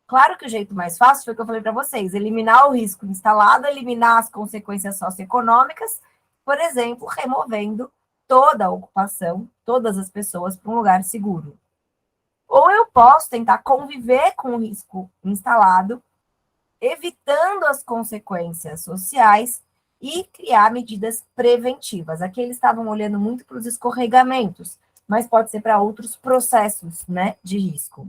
claro que o jeito mais fácil foi o que eu falei para vocês, eliminar o risco instalado, eliminar as consequências socioeconômicas, por exemplo, removendo toda a ocupação, todas as pessoas para um lugar seguro. Ou eu posso tentar conviver com o risco instalado, evitando as consequências sociais e criar medidas preventivas. Aqui eles estavam olhando muito para os escorregamentos, mas pode ser para outros processos, né, de risco.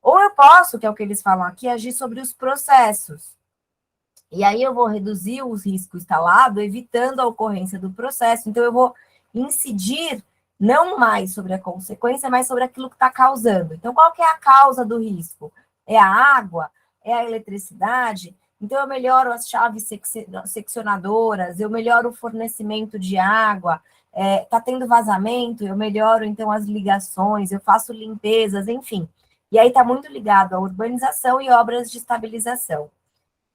Ou eu posso, que é o que eles falam aqui, agir sobre os processos. E aí eu vou reduzir os riscos instalados, evitando a ocorrência do processo. Então, eu vou incidir não mais sobre a consequência, mas sobre aquilo que está causando. Então, qual que é a causa do risco? É a água? É a eletricidade? então eu melhoro as chaves seccionadoras, eu melhoro o fornecimento de água, está tendo vazamento, eu melhoro, então, as ligações, eu faço limpezas, enfim. E aí está muito ligado à urbanização e obras de estabilização.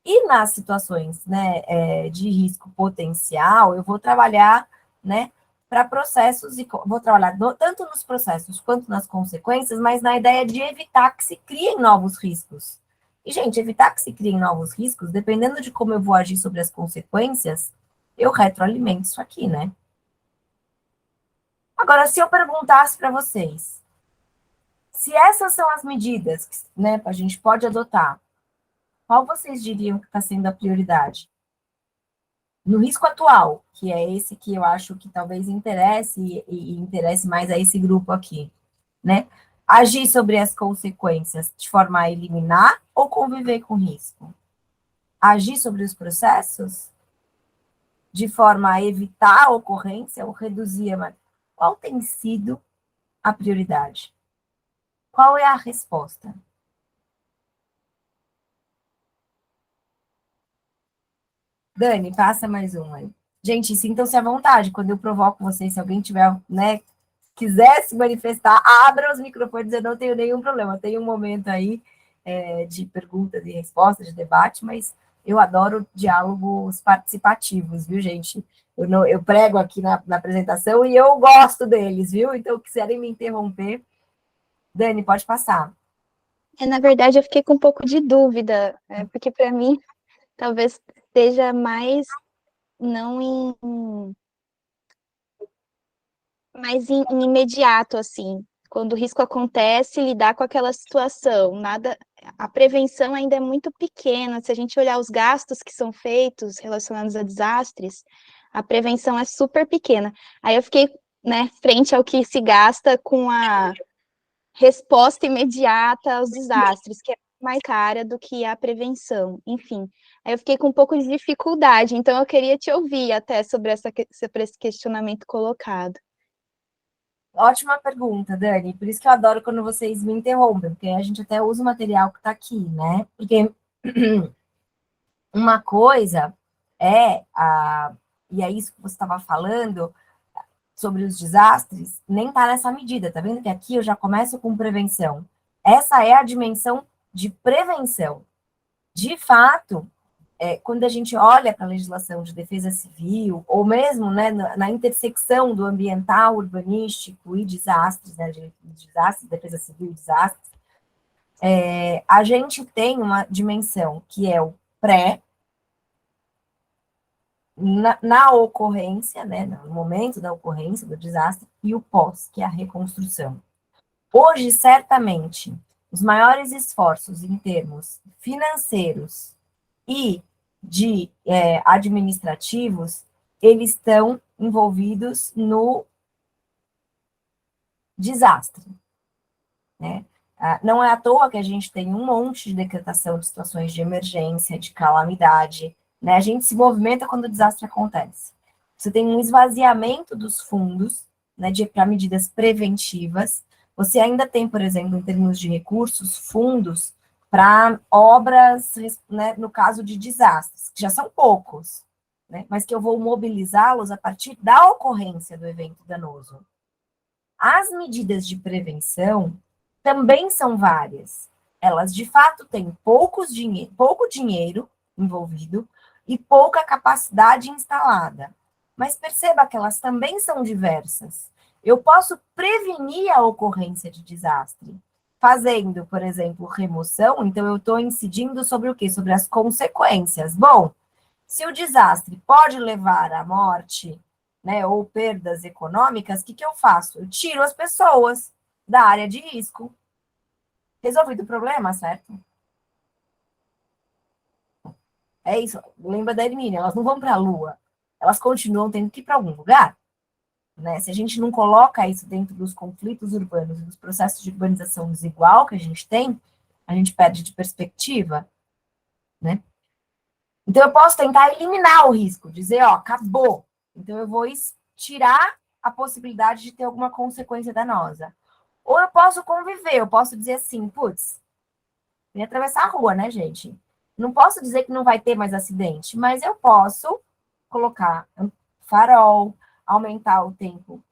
E nas situações, né, de risco potencial, eu vou trabalhar, né, para processos, e vou trabalhar tanto nos processos quanto nas consequências, mas na ideia de evitar que se criem novos riscos. E, gente, evitar que se criem novos riscos, dependendo de como eu vou agir sobre as consequências, eu retroalimento isso aqui, né? Agora, se eu perguntasse para vocês, se essas são as medidas, né, a gente pode adotar, qual vocês diriam que está sendo a prioridade? No risco atual, que é esse que eu acho que talvez interesse e interesse mais a esse grupo aqui, né? Agir sobre as consequências de forma a eliminar ou conviver com risco? Agir sobre os processos de forma a evitar a ocorrência ou reduzir a... Qual tem sido a prioridade? Qual é a resposta? Dani, passa mais um aí. Gente, sintam-se à vontade quando eu provoco vocês, se alguém tiver, né, quiser se manifestar, abra os microfones, eu não tenho nenhum problema. Tem um momento aí de perguntas e respostas, de debate, mas eu adoro diálogos participativos, viu, gente? Eu prego aqui na apresentação e eu gosto deles, viu? Então, quiserem me interromper, Dani, pode passar. Na verdade, eu fiquei com um pouco de dúvida, porque para mim talvez seja mais não em imediato, assim. Quando o risco acontece, lidar com aquela situação. Nada, a prevenção ainda é muito pequena. Se a gente olhar os gastos que são feitos relacionados a desastres, a prevenção é super pequena. Aí eu fiquei, né, frente ao que se gasta com a resposta imediata aos desastres, que é mais cara do que a prevenção. Enfim, aí eu fiquei com um pouco de dificuldade. Então eu queria te ouvir até sobre esse questionamento colocado. Ótima pergunta, Dani. Por isso que eu adoro quando vocês me interrompem, porque a gente até usa o material que está aqui, né? Porque uma coisa e é isso que você estava falando sobre os desastres, nem está nessa medida, tá vendo que aqui eu já começo com prevenção. Essa é a dimensão de prevenção. De fato, quando a gente olha para a legislação de defesa civil, ou mesmo, né, na intersecção do ambiental, urbanístico e desastres, né, de desastres, defesa civil e desastres, a gente tem uma dimensão que é o pré, na ocorrência, né, no momento da ocorrência do desastre, e o pós, que é a reconstrução. Hoje, certamente, os maiores esforços em termos financeiros e de administrativos, eles estão envolvidos no desastre, né? Não é à toa que a gente tem um monte de decretação de situações de emergência, de calamidade, né? A gente se movimenta quando o desastre acontece. Você tem um esvaziamento dos fundos, né, para medidas preventivas. Você ainda tem, por exemplo, em termos de recursos, fundos para obras, né, no caso de desastres, que já são poucos, né, mas que eu vou mobilizá-los a partir da ocorrência do evento danoso. As medidas de prevenção também são várias. Elas, de fato, têm pouco dinheiro envolvido e pouca capacidade instalada. Mas perceba que elas também são diversas. Eu posso prevenir a ocorrência de desastre, fazendo, por exemplo, remoção, então eu estou incidindo sobre o quê? Sobre as consequências. Bom, se o desastre pode levar à morte, né, ou perdas econômicas, o que eu faço? Eu tiro as pessoas da área de risco. Resolvido o problema, certo? É isso. Lembra da Hermínia, elas não vão para a Lua. Elas continuam tendo que ir para algum lugar. Né? Se a gente não coloca isso dentro dos conflitos urbanos e dos processos de urbanização desigual que a gente perde de perspectiva. Né? Então, eu posso tentar eliminar o risco, dizer, ó, acabou. Então, eu vou tirar a possibilidade de ter alguma consequência danosa. Ou eu posso conviver, eu posso dizer assim, putz, vem atravessar a rua, né, gente? Não posso dizer que não vai ter mais acidente, mas eu posso colocar farol, aumentar o tempo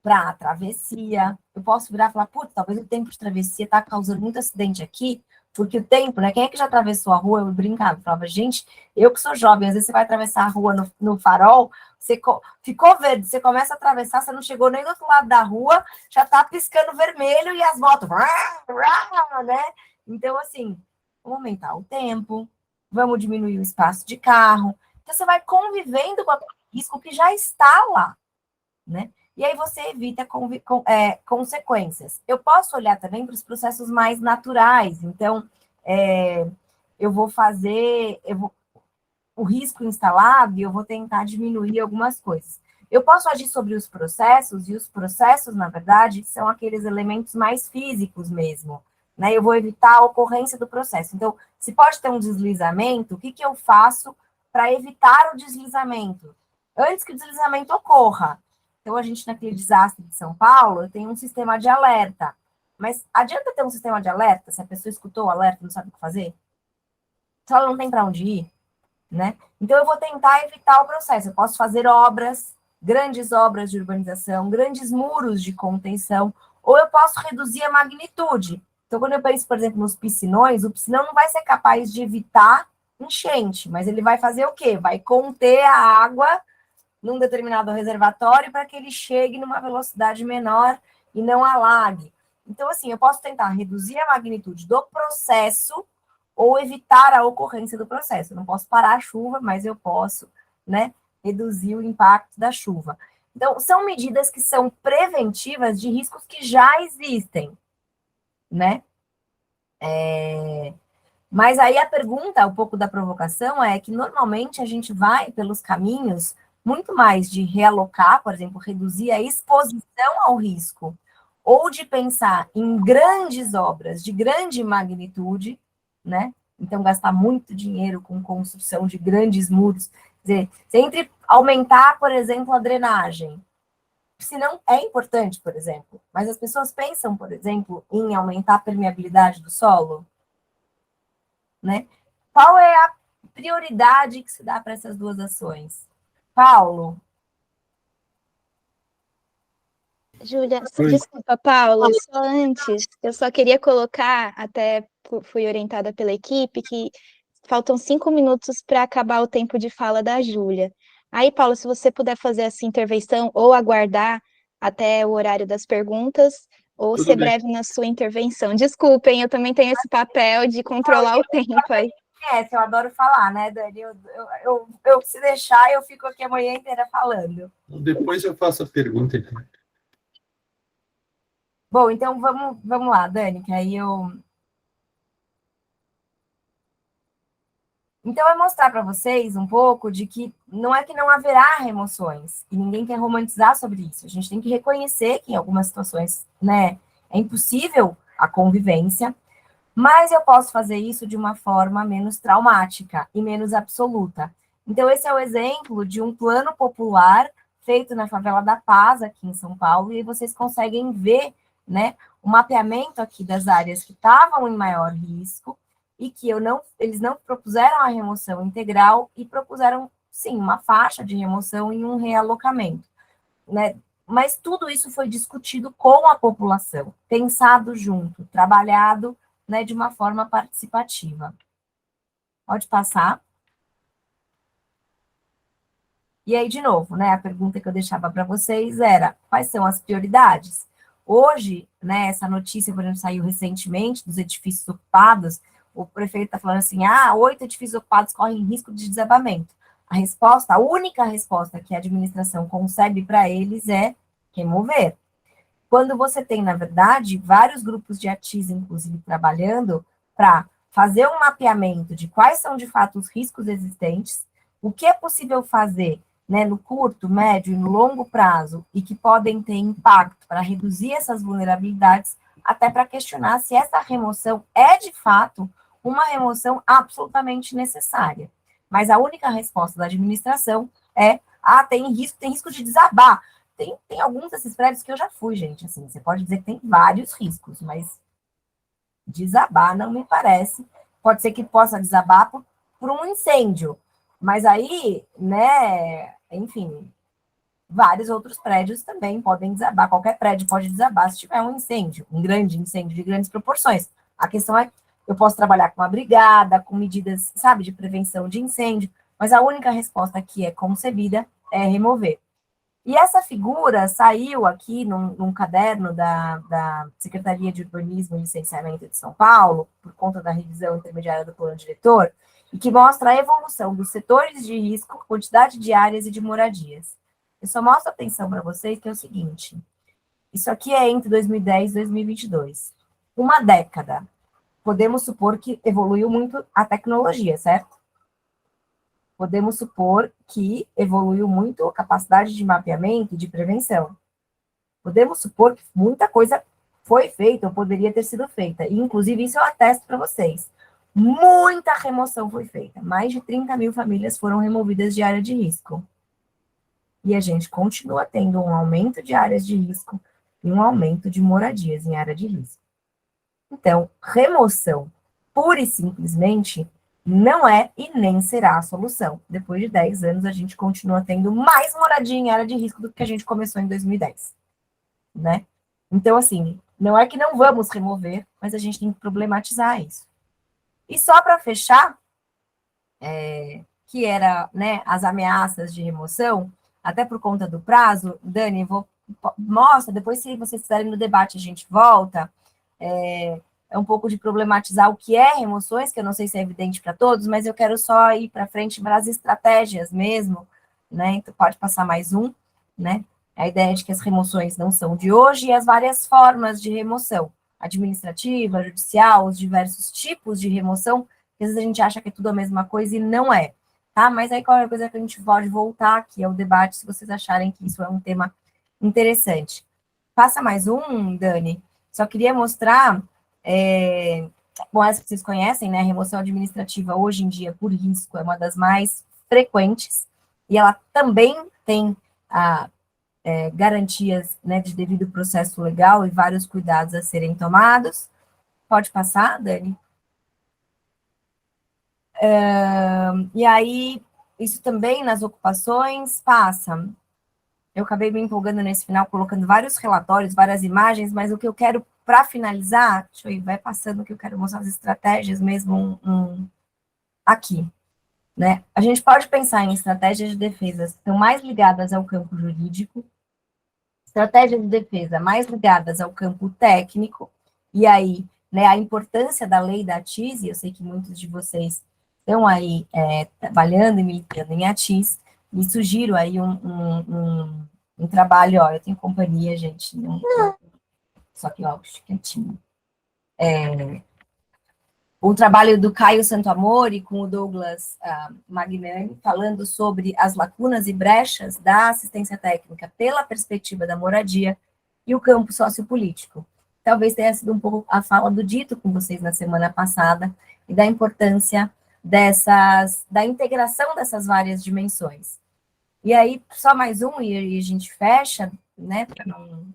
para a travessia. Eu posso virar e falar, putz, talvez o tempo de travessia está causando muito acidente aqui, porque o tempo, né? Quem é que já atravessou a rua? Eu brincava, falava, gente, eu que sou jovem, às vezes você vai atravessar a rua no farol, você ficou verde, você começa a atravessar, você não chegou nem do outro lado da rua, já está piscando vermelho e as motos, né? Então, assim, vamos aumentar o tempo, vamos diminuir o espaço de carro. Então, você vai convivendo com aquele risco que já está lá, né? E aí você evita consequências. Eu posso olhar também para os processos mais naturais. Então, eu vou o risco instalado e eu vou tentar diminuir algumas coisas. Eu posso agir sobre os processos, e os processos, na verdade, são aqueles elementos mais físicos mesmo, né? Eu vou evitar a ocorrência do processo. Então, se pode ter um deslizamento, o que eu faço para evitar o deslizamento? Antes que o deslizamento ocorra. Então, a gente, naquele desastre de São Paulo, tem um sistema de alerta. Mas adianta ter um sistema de alerta se a pessoa escutou o alerta e não sabe o que fazer? Se ela não tem para onde ir, né? Então, eu vou tentar evitar o processo. Eu posso fazer obras, grandes obras de urbanização, grandes muros de contenção, ou eu posso reduzir a magnitude. Então, quando eu penso, por exemplo, nos piscinões, o piscinão não vai ser capaz de evitar enchente, mas ele vai fazer o quê? Vai conter a água num determinado reservatório para que ele chegue numa velocidade menor e não alague. Então, assim, eu posso tentar reduzir a magnitude do processo ou evitar a ocorrência do processo. Eu não posso parar a chuva, mas eu posso, né, reduzir o impacto da chuva. Então, são medidas que são preventivas de riscos que já existem, né? Mas aí a pergunta, um pouco da provocação, é que normalmente a gente vai pelos caminhos muito mais de realocar, por exemplo, reduzir a exposição ao risco, ou de pensar em grandes obras de grande magnitude, né? Então, gastar muito dinheiro com construção de grandes muros. Quer dizer, entre aumentar, por exemplo, a drenagem, se não é importante, por exemplo, mas as pessoas pensam, por exemplo, em aumentar a permeabilidade do solo, né? Qual é a prioridade que se dá para essas duas ações? Paulo? Júlia, desculpa, Paula, só antes, eu só queria colocar, até fui orientada pela equipe, que faltam 5 minutos para acabar o tempo de fala da Júlia. Aí, Paula, se você puder fazer essa intervenção ou aguardar até o horário das perguntas, ou Tudo ser bem. breve na sua intervenção. Desculpem, eu também tenho esse papel de controlar o tempo aí. Eu adoro falar, né, Dani? Eu se deixar, eu fico aqui a manhã inteira falando. Depois eu faço a pergunta, então. Bom, então vamos lá, Dani, que aí eu... Então, é mostrar para vocês um pouco de que não é que não haverá remoções, e ninguém quer romantizar sobre isso. A gente tem que reconhecer que em algumas situações, né, é impossível a convivência, mas eu posso fazer isso de uma forma menos traumática e menos absoluta. Então, esse é o exemplo de um plano popular feito na favela da Paz, aqui em São Paulo, e vocês conseguem ver, né, o mapeamento aqui das áreas que estavam em maior risco e que eles não propuseram a remoção integral e propuseram, sim, uma faixa de remoção e um realocamento, né? Mas tudo isso foi discutido com a população, pensado junto, trabalhado, né, de uma forma participativa. Pode passar. E aí, de novo, né, a pergunta que eu deixava para vocês era, quais são as prioridades? Hoje, né, essa notícia, por exemplo, saiu recentemente dos edifícios ocupados, o prefeito está falando assim, 8 edifícios ocupados correm risco de desabamento. A resposta, a única resposta que a administração concebe para eles é remover. Quando você tem, na verdade, vários grupos de ATIs, inclusive, trabalhando para fazer um mapeamento de quais são, de fato, os riscos existentes, o que é possível fazer, né, no curto, médio e no longo prazo, e que podem ter impacto para reduzir essas vulnerabilidades, até para questionar se essa remoção é, de fato, uma remoção absolutamente necessária. Mas a única resposta da administração é, tem risco de desabar. Tem alguns desses prédios que eu já fui, gente, assim, você pode dizer que tem vários riscos, mas desabar não me parece pode ser que possa desabar por um incêndio, mas aí, né, enfim, vários outros prédios também podem desabar, qualquer prédio pode desabar se tiver um incêndio, um grande incêndio de grandes proporções. A questão é, eu posso trabalhar com uma brigada, com medidas, sabe, de prevenção de incêndio, mas a única resposta que é concebida é remover. E essa figura saiu aqui num caderno da Secretaria de Urbanismo e Licenciamento de São Paulo, por conta da revisão intermediária do plano diretor, e que mostra a evolução dos setores de risco, quantidade de áreas e de moradias. Eu só mostro atenção para vocês que é o seguinte, isso aqui é entre 2010 e 2022. Uma década. Podemos supor que evoluiu muito a tecnologia, certo? Podemos supor que evoluiu muito a capacidade de mapeamento e de prevenção. Podemos supor que muita coisa foi feita ou poderia ter sido feita. E, inclusive, isso eu atesto para vocês. Muita remoção foi feita. Mais de 30 mil famílias foram removidas de área de risco. E a gente continua tendo um aumento de áreas de risco e um aumento de moradias em área de risco. Então, remoção pura e simplesmente não é e nem será a solução. Depois de 10 anos, a gente continua tendo mais moradia em área de risco do que a gente começou em 2010, né? Então, assim, não é que não vamos remover, mas a gente tem que problematizar isso. E só para fechar, que era, né, as ameaças de remoção, até por conta do prazo, Dani, mostra, depois se vocês estiverem no debate, a gente volta, é um pouco de problematizar o que é remoções, que eu não sei se é evidente para todos, mas eu quero só ir para frente para as estratégias mesmo, né? Então, pode passar mais um, né? A ideia de que as remoções não são de hoje e as várias formas de remoção, administrativa, judicial, os diversos tipos de remoção, que às vezes a gente acha que é tudo a mesma coisa e não é, tá? Mas aí qualquer coisa que a gente pode voltar aqui ao debate, se vocês acharem que isso é um tema interessante. Passa mais um, Dani. Só queria mostrar... bom, essa que vocês conhecem, né? A remoção administrativa hoje em dia por risco é uma das mais frequentes e ela também tem garantias, né, de devido processo legal e vários cuidados a serem tomados. Pode passar, Dani? E aí, isso também nas ocupações passa. Eu acabei me empolgando nesse final, colocando vários relatórios, várias imagens, mas o que eu quero, para finalizar, deixa eu ir, vai passando que eu quero mostrar as estratégias mesmo aqui, né? A gente pode pensar em estratégias de defesa que estão mais ligadas ao campo jurídico, estratégias de defesa mais ligadas ao campo técnico, e aí, né, a importância da lei da ATIS, e eu sei que muitos de vocês estão aí trabalhando e militando em ATIS, e sugiro aí um trabalho, ó, eu tenho companhia, gente, só que, ó, quietinho. O trabalho do Caio Santoamori com o Douglas Magnani, falando sobre as lacunas e brechas da assistência técnica pela perspectiva da moradia e o campo sociopolítico. Talvez tenha sido um pouco a fala do Dito com vocês na semana passada, e da importância da integração dessas várias dimensões. E aí, só mais um, e a gente fecha, né, para não...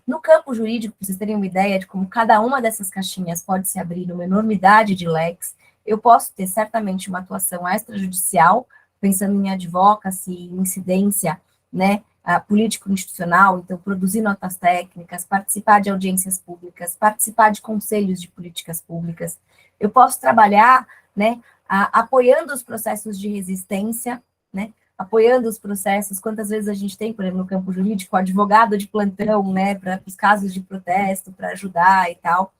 No campo jurídico, para vocês terem uma ideia de como cada uma dessas caixinhas pode se abrir numa enormidade de leques, eu posso ter certamente uma atuação extrajudicial, pensando em advocacy, incidência, né, político-institucional, então produzir notas técnicas, participar de audiências públicas, participar de conselhos de políticas públicas. Eu posso trabalhar, né, apoiando os processos de resistência, né, apoiando os processos, quantas vezes a gente tem, por exemplo, no campo jurídico, advogado de plantão, né, para os casos de protesto, para ajudar e tal.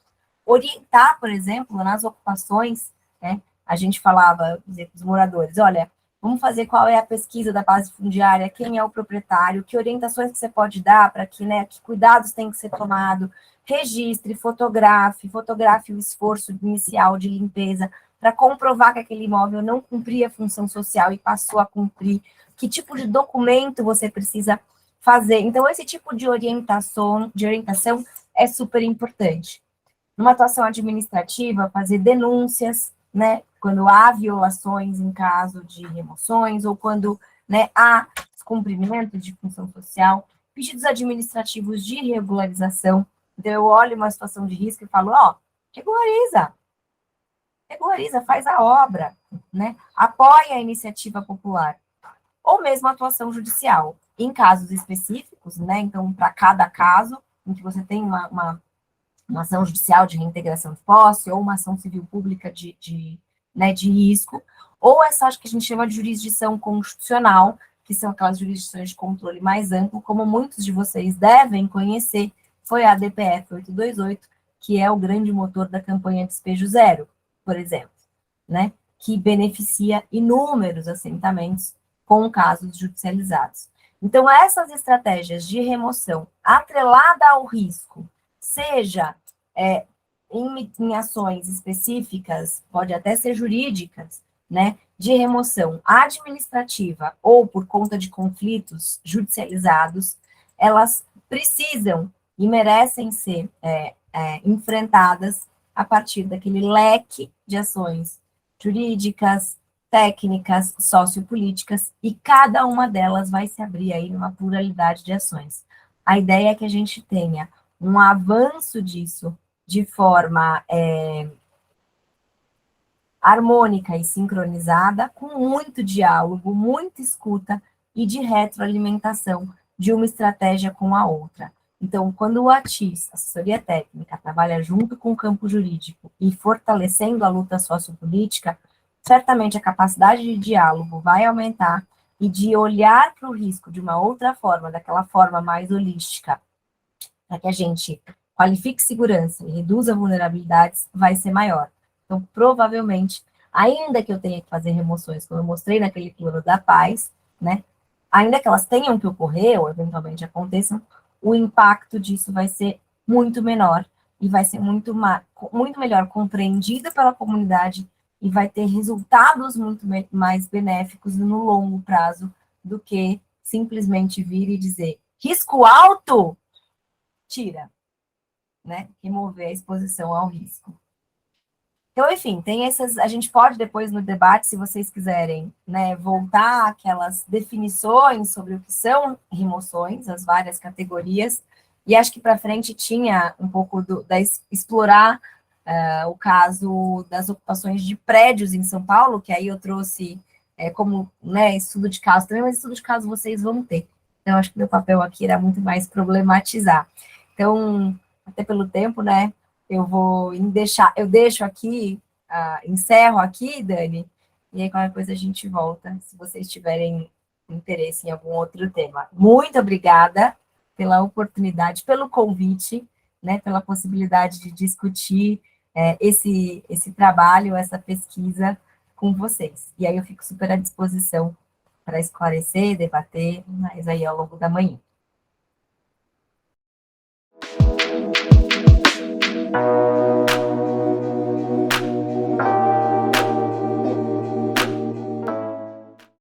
Orientar, por exemplo, nas ocupações, né, a gente falava, dizer, para os moradores, olha, vamos fazer qual é a pesquisa da base fundiária, quem é o proprietário, que orientações que você pode dar para que, né, que cuidados tem que ser tomado, registre, fotografe o esforço inicial de limpeza, para comprovar que aquele imóvel não cumpria a função social e passou a cumprir, que tipo de documento você precisa fazer. Então, esse tipo de orientação é super importante. Numa atuação administrativa, fazer denúncias, né, quando há violações em caso de remoções, ou quando, né, há descumprimento de função social, pedidos administrativos de regularização. Então, eu olho uma situação de risco e falo, ó, regulariza. regulariza, faz a obra, né? Apoia a iniciativa popular, ou mesmo a atuação judicial, em casos específicos, né? Então, para cada caso, em que você tem uma ação judicial de reintegração de posse, ou uma ação civil pública né, de risco, ou essa, acho que a gente chama de jurisdição constitucional, que são aquelas jurisdições de controle mais amplo, como muitos de vocês devem conhecer, foi a DPF 828, que é o grande motor da campanha Despejo Zero, por exemplo, né, que beneficia inúmeros assentamentos com casos judicializados. Então, essas estratégias de remoção atrelada ao risco, seja em ações específicas, pode até ser jurídicas, né, de remoção administrativa ou por conta de conflitos judicializados, elas precisam e merecem ser enfrentadas a partir daquele leque de ações jurídicas, técnicas, sociopolíticas, e cada uma delas vai se abrir aí numa pluralidade de ações. A ideia é que a gente tenha um avanço disso de forma harmônica e sincronizada, com muito diálogo, muita escuta e de retroalimentação de uma estratégia com a outra. Então, quando o ATIS, Assessoria Técnica, trabalha junto com o campo jurídico e fortalecendo a luta sociopolítica, certamente a capacidade de diálogo vai aumentar e de olhar para o risco de uma outra forma, daquela forma mais holística, para que a gente qualifique segurança e reduza vulnerabilidades, vai ser maior. Então, provavelmente, ainda que eu tenha que fazer remoções, como eu mostrei naquele plano da paz, né, ainda que elas tenham que ocorrer, ou eventualmente aconteçam, o impacto disso vai ser muito menor e vai ser muito melhor compreendido pela comunidade e vai ter resultados muito mais benéficos no longo prazo do que simplesmente vir e dizer risco alto, tira, né? Remover a exposição ao risco. Então, enfim, tem essas. A gente pode depois no debate, se vocês quiserem, né, voltar àquelas definições sobre o que são remoções, as várias categorias, e acho que para frente tinha um pouco explorar o caso das ocupações de prédios em São Paulo, que aí eu trouxe como, né, estudo de caso também, mas estudo de caso vocês vão ter. Então, acho que meu papel aqui era muito mais problematizar. Então, até pelo tempo, né, eu deixo aqui, encerro aqui, Dani, e aí qualquer coisa a gente volta, se vocês tiverem interesse em algum outro tema. Muito obrigada pela oportunidade, pelo convite, né, pela possibilidade de discutir esse trabalho, essa pesquisa com vocês. E aí eu fico super à disposição para esclarecer, debater, mas aí ao longo da manhã.